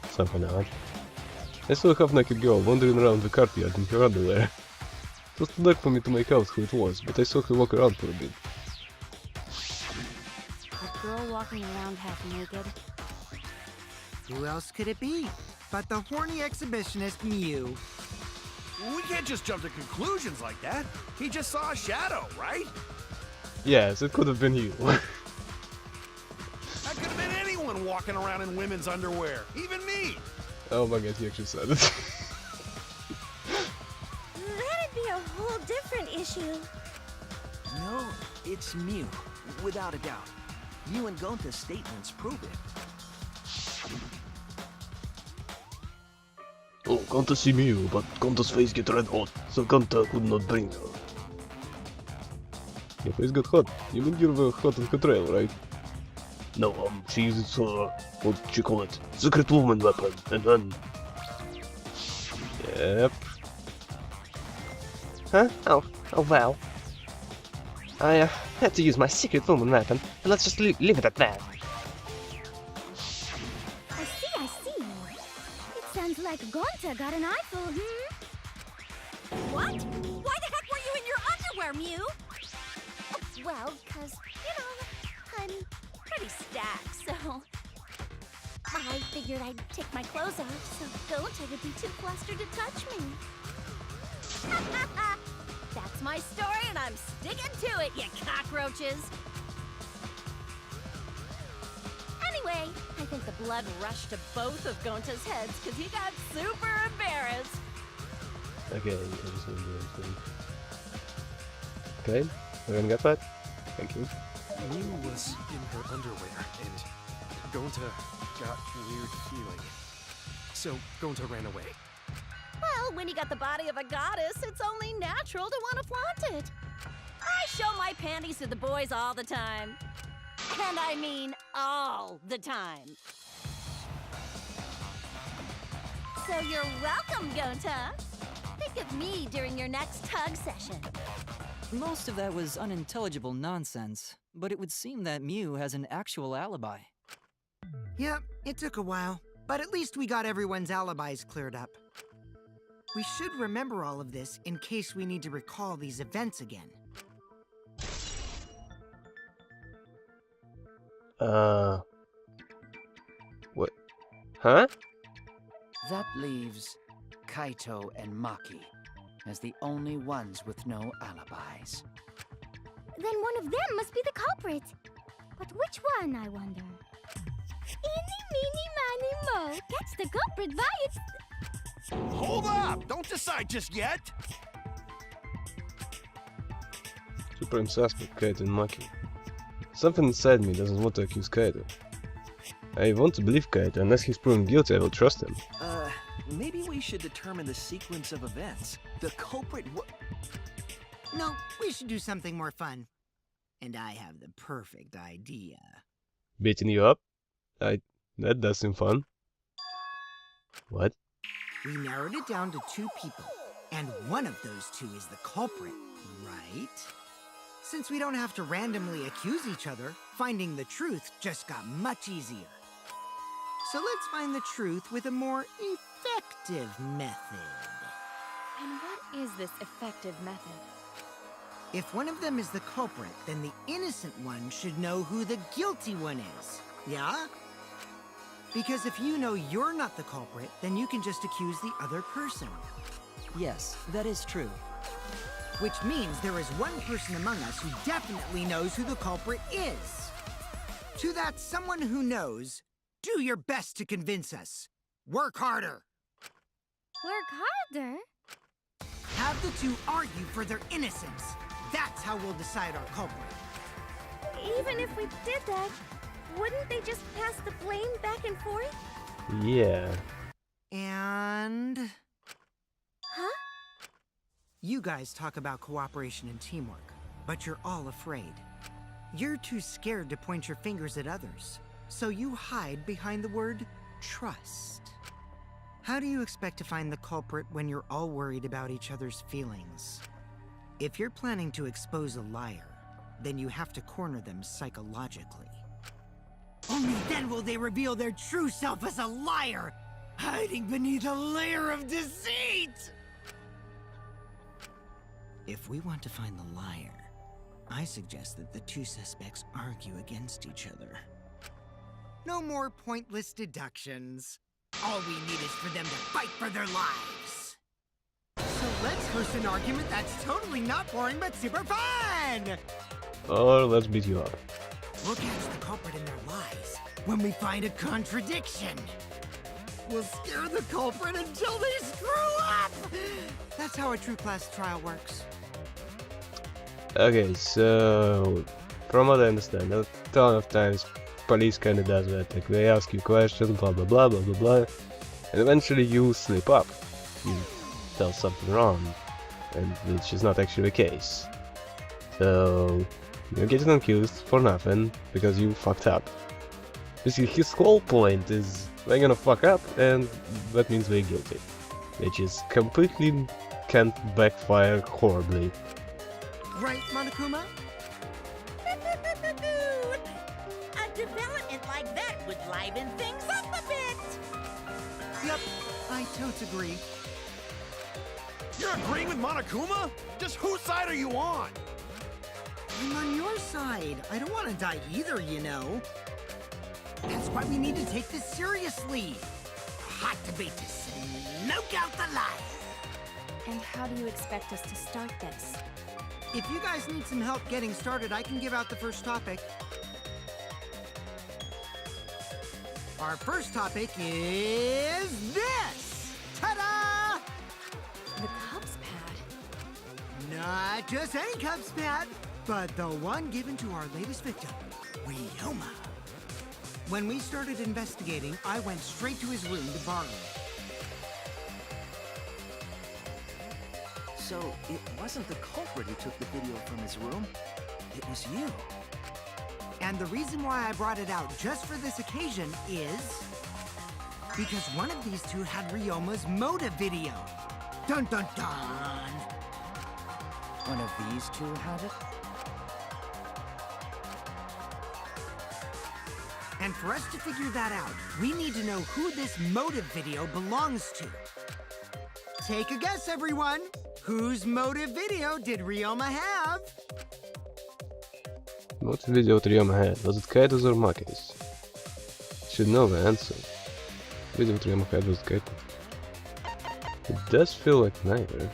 Something odd. I saw a half-naked girl wandering around the courtyard in her underwear. It was too dark for me to make out who it was, but I saw her walk around for a bit. A girl walking around half naked. Who else could it be but the horny exhibitionist Mew? We can't just jump to conclusions like that. He just saw a shadow, right? Yes, it could have been you. That could have been anyone walking around in women's underwear. Even me. Oh my god, he actually said it. That'd be a whole different issue. No, it's Mew, without a doubt. Mew and Gonta's statements prove it. Oh, Gonta see Mew, but Gonta's face get red hot, so Gonta could not bring her. Your face got hot. You mean you were hot on her trail, right? No, she uses her, what you call it, secret woman weapon, and then... Yep. Huh? Oh well. I had to use my secret woman weapon, but let's just leave it at that. I see. It sounds like Gonta got an eyeful, What? Why the heck were you in your underwear, Mew? Well, 'cause, I'm Pretty stacked, so... I figured I'd take my clothes off so Gonta would be too flustered to touch me. That's my story and I'm sticking to it, you cockroaches! Anyway, I think the blood rushed to both of Gonta's heads because he got super embarrassed. Okay, I just want to do anything. Okay, everyone got that? Thank you. Mew was in her underwear, and Gonta got a weird feeling. So Gonta ran away. Well, when you got the body of a goddess, it's only natural to want to flaunt it. I show my panties to the boys all the time. And I mean all the time. So you're welcome, Gonta. Think of me during your next tug session. Most of that was unintelligible nonsense, but it would seem that Mew has an actual alibi. Yep, it took a while, but at least we got everyone's alibis cleared up. We should remember all of this in case we need to recall these events again. What? Huh? That leaves Kaito and Maki as the only ones with no alibis. Then one of them must be the culprit. But which one, I wonder? Eeny, meeny, miny, mo. Catch the culprit by its... Hold up! Don't decide just yet! Supreme suspect, Kaito and Maki. Something inside me doesn't want to accuse Kaito. I want to believe Kaito. Unless he's proven guilty, I will trust him. Maybe we should determine the sequence of events. The culprit No, we should do something more fun. And I have the perfect idea. Beating you up? That does seem fun. What? We narrowed it down to 2 people, and one of those 2 is the culprit, right? Since we don't have to randomly accuse each other, finding the truth just got much easier. So let's find the truth with a more effective method. And what is this effective method? If one of them is the culprit, then the innocent one should know who the guilty one is. Yeah? Because if you know you're not the culprit, then you can just accuse the other person. Yes, that is true. Which means there is one person among us who definitely knows who the culprit is. To that someone who knows, do your best to convince us. Work harder. Work harder? Have the 2 argue for their innocence. That's how we'll decide our culprit. Even if we did that, wouldn't they just pass the blame back and forth? Yeah. And... Huh? You guys talk about cooperation and teamwork, but you're all afraid. You're too scared to point your fingers at others, so you hide behind the word trust. How do you expect to find the culprit when you're all worried about each other's feelings? If you're planning to expose a liar, then you have to corner them psychologically. Only then will they reveal their true self as a liar, hiding beneath a layer of deceit! If we want to find the liar, I suggest that the 2 suspects argue against each other. No more pointless deductions. All we need is for them to fight for their lives. So let's host an argument that's totally not boring but super fun! Or let's beat you up. We'll catch the culprit in their lies when we find a contradiction. We'll scare the culprit until they screw up! That's how a true class trial works. Okay, so from what I understand, a ton of times police kinda does that. Like they ask you questions, blah blah blah blah blah blah, and eventually you slip up. You tell something wrong, and which is not actually the case. So you're getting accused for nothing because you fucked up. You see, his whole point is they're gonna fuck up, and that means they're guilty, which is completely can't backfire horribly. Right, Monokuma? A development like that would liven things up a bit. Yep, I totes agree. You're agreeing with Monokuma? Just whose side are you on? I'm on your side. I don't want to die either, you know. That's why we need to take this seriously. A hot debate to smoke out the liar. And how do you expect us to start this? If you guys need some help getting started, I can give out the first topic. Our first topic is this! Ta-da! The Cubs pad. Not just any Cubs pad, but the one given to our latest victim, Ryoma. When we started investigating, I went straight to his room to borrow it. So, it wasn't the culprit who took the video from his room. It was you. And the reason why I brought it out just for this occasion is because one of these two had Ryoma's motive video. Dun dun dun! One of these two had it? And for us to figure that out, we need to know who this motive video belongs to. Take a guess, everyone! Whose motive video did Ryoma have? What video did Ryoma had? Was it Kaito's or Maki's? Should know the answer. Video Ryoma had was Kaito. It does feel like neither.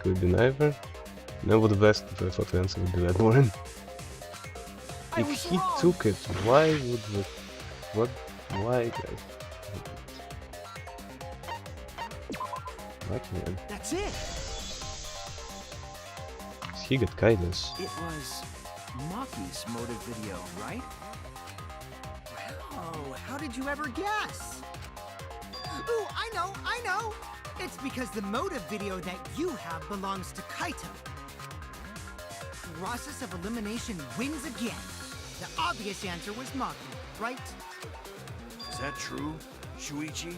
Could be neither. No, but the best I thought the answer would be that one. If he took it, why would the... What? Why? Man. That's it! He got Kaido's. It was Maki's motive video, right? Oh, how did you ever guess? Ooh, I know! It's because the motive video that you have belongs to Kaito. Process of elimination wins again. The obvious answer was Maki, right? Is that true, Shuichi?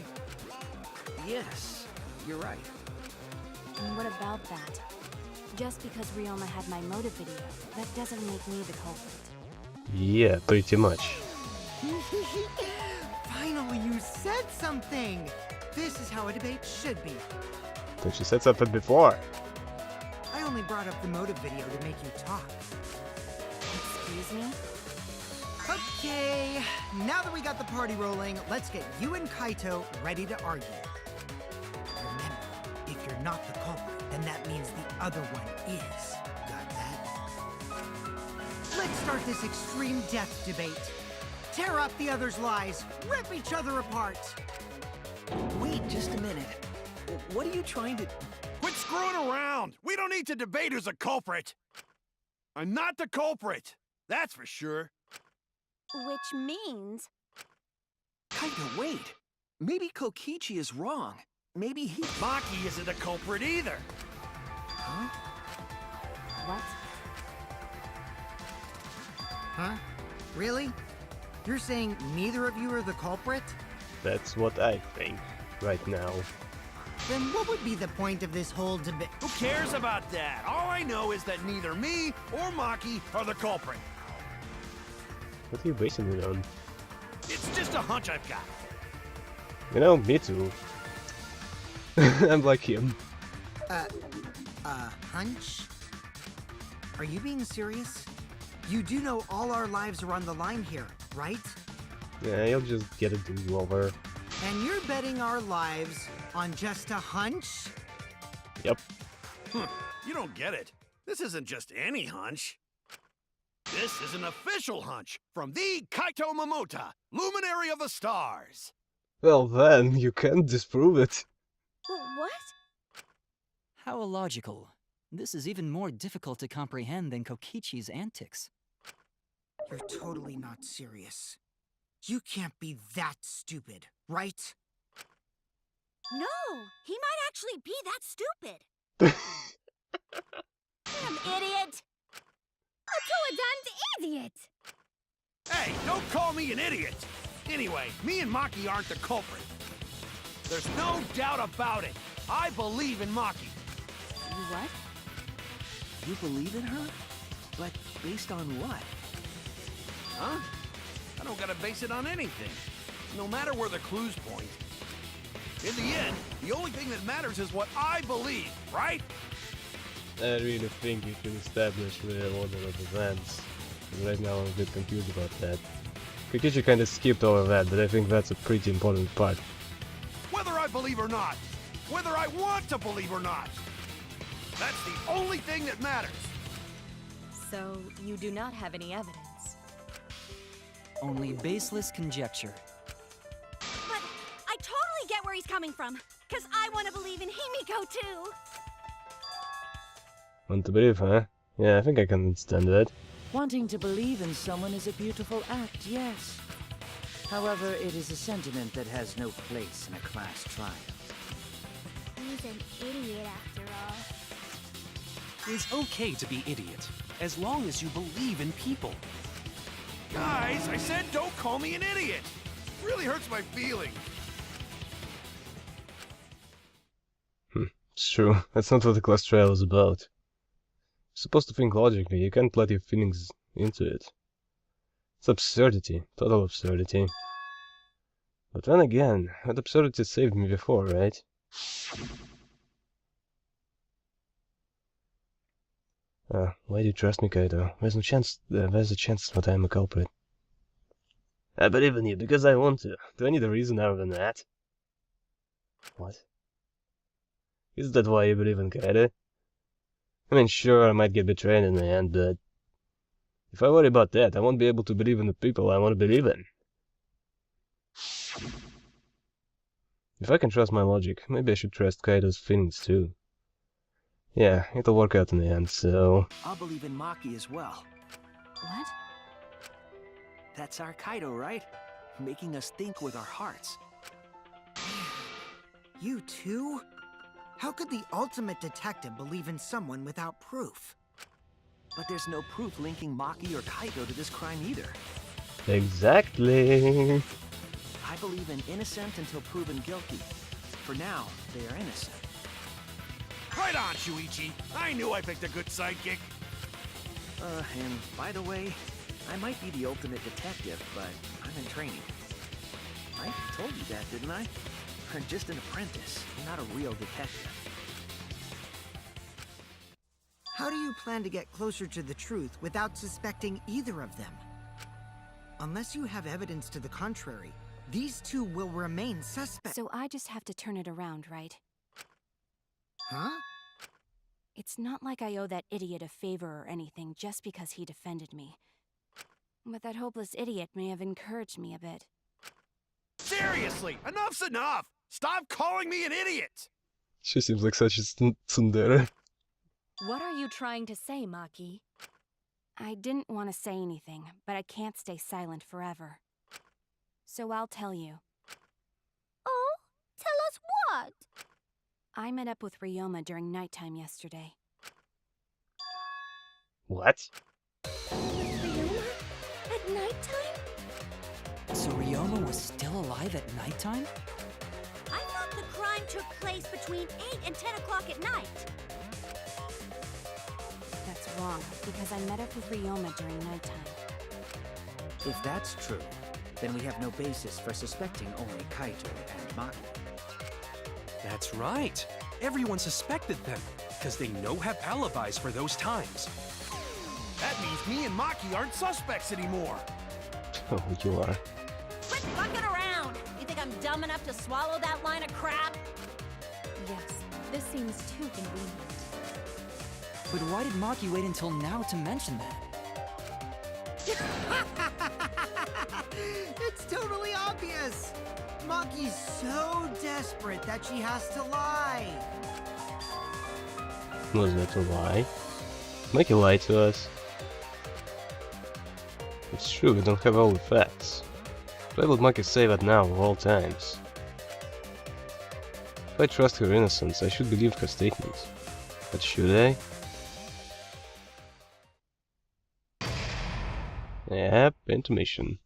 Yes. You're right. And what about that? Just because Ryoma had my motive video, that doesn't make me the culprit. Yeah, pretty much. Finally, you said something! This is how a debate should be. But she said something before. I only brought up the motive video to make you talk. Excuse me? Okay, now that we got the party rolling, let's get you and Kaito ready to argue. Remember, if you're not the culprit, then that means the other one is. Got that? Let's start this extreme death debate. Tear up the other's lies, rip each other apart. Wait just a minute. What are you trying to... Quit screwing around! We don't need to debate who's a culprit! I'm not the culprit! That's for sure. Which means... Kaito, wait! Maybe Kokichi is wrong. Maybe he... Maki isn't a culprit either! Huh? What? Huh? Really? You're saying neither of you are the culprit? That's what I think right now. Then what would be the point of this whole debate? Who cares about that? All I know is that neither me or Maki are the culprit. What are you basing it on? It's just a hunch I've got. You know, me too. I'm like him. Hunch? Are you being serious? You do know all our lives are on the line here, right? Yeah, you'll just get it do over. And you're betting our lives on just a hunch? Yep. You don't get it. This isn't just any hunch. This is an official hunch from the Kaito Momota, Luminary of the Stars. Well then, you can't disprove it. What? How illogical. This is even more difficult to comprehend than Kokichi's antics. You're totally not serious. You can't be that stupid, right? No, he might actually be that stupid. Damn idiot! A damned idiot! Hey, don't call me an idiot! Anyway, me and Maki aren't the culprit. There's no doubt about it. I believe in Maki. You what? You believe in her? But based on what? Huh? I don't gotta base it on anything. No matter where the clues point. In the end, the only thing that matters is what I believe, right? I really think you can establish the order of events. And right now I'm a bit confused about that. Kokichi kinda skipped over that, but I think that's a pretty important part. Whether I believe or not. Whether I want to believe or not. That's the only thing that matters. So, you do not have any evidence? Only baseless conjecture. But I totally get where he's coming from, because I want to believe in Himiko too. Want to believe, huh? Yeah, I think I can understand that. Wanting to believe in someone is a beautiful act, yes. However, it is a sentiment that has no place in a class trial. He's an idiot after all. It's okay to be idiot, as long as you believe in people. Guys, I said don't call me an idiot! It really hurts my feelings. It's true. That's not what the class trial is about. You're supposed to think logically, you can't let your feelings into it. It's absurdity. Total absurdity. But then again, that absurdity saved me before, right? Why do you trust me, Kaido? There's a chance that I am a culprit. I believe in you because I want to. Do I need a reason other than that? What? Is that why you believe in Kaido? I mean, sure, I might get betrayed in the end, but if I worry about that, I won't be able to believe in the people I want to believe in. If I can trust my logic, maybe I should trust Kaido's feelings too. Yeah, it'll work out in the end, so... I'll believe in Maki as well. What? That's our Kaido, right? Making us think with our hearts. You too? How could the ultimate detective believe in someone without proof? But there's no proof linking Maki or Kaido to this crime either. Exactly. I believe in innocent until proven guilty. For now, they are innocent. Right on, Shuichi! I knew I picked a good sidekick! And by the way, I might be the ultimate detective, but I'm in training. I told you that, didn't I? I'm just an apprentice, not a real detective. How do you plan to get closer to the truth without suspecting either of them? Unless you have evidence to the contrary, these two will remain suspects. So I just have to turn it around, right? Huh? It's not like I owe that idiot a favor or anything just because he defended me. But that hopeless idiot may have encouraged me a bit. Seriously! Enough's enough! Stop calling me an idiot! She seems like such a tsundere. What are you trying to say, Maki? I didn't want to say anything, but I can't stay silent forever. So I'll tell you. Oh? Tell us what? I met up with Ryoma during nighttime yesterday. What? Ryoma? At nighttime? So Ryoma was still alive at nighttime? I thought the crime took place between 8 and 10 o'clock at night. That's wrong, because I met up with Ryoma during nighttime. If that's true, then we have no basis for suspecting only Kaito and Maki. That's right. Everyone suspected them, because they have alibis for those times. That means me and Maki aren't suspects anymore. Oh, you are. Quit fucking around! You think I'm dumb enough to swallow that line of crap? Yes, this seems too convenient. But why did Maki wait until now to mention that? It's totally obvious! Maki's so desperate that she has to lie. Was that a lie? Maki lied to us. It's true, we don't have all the facts. Why would Maki say that now of all times? If I trust her innocence, I should believe her statements. But should I? Yep, intermission.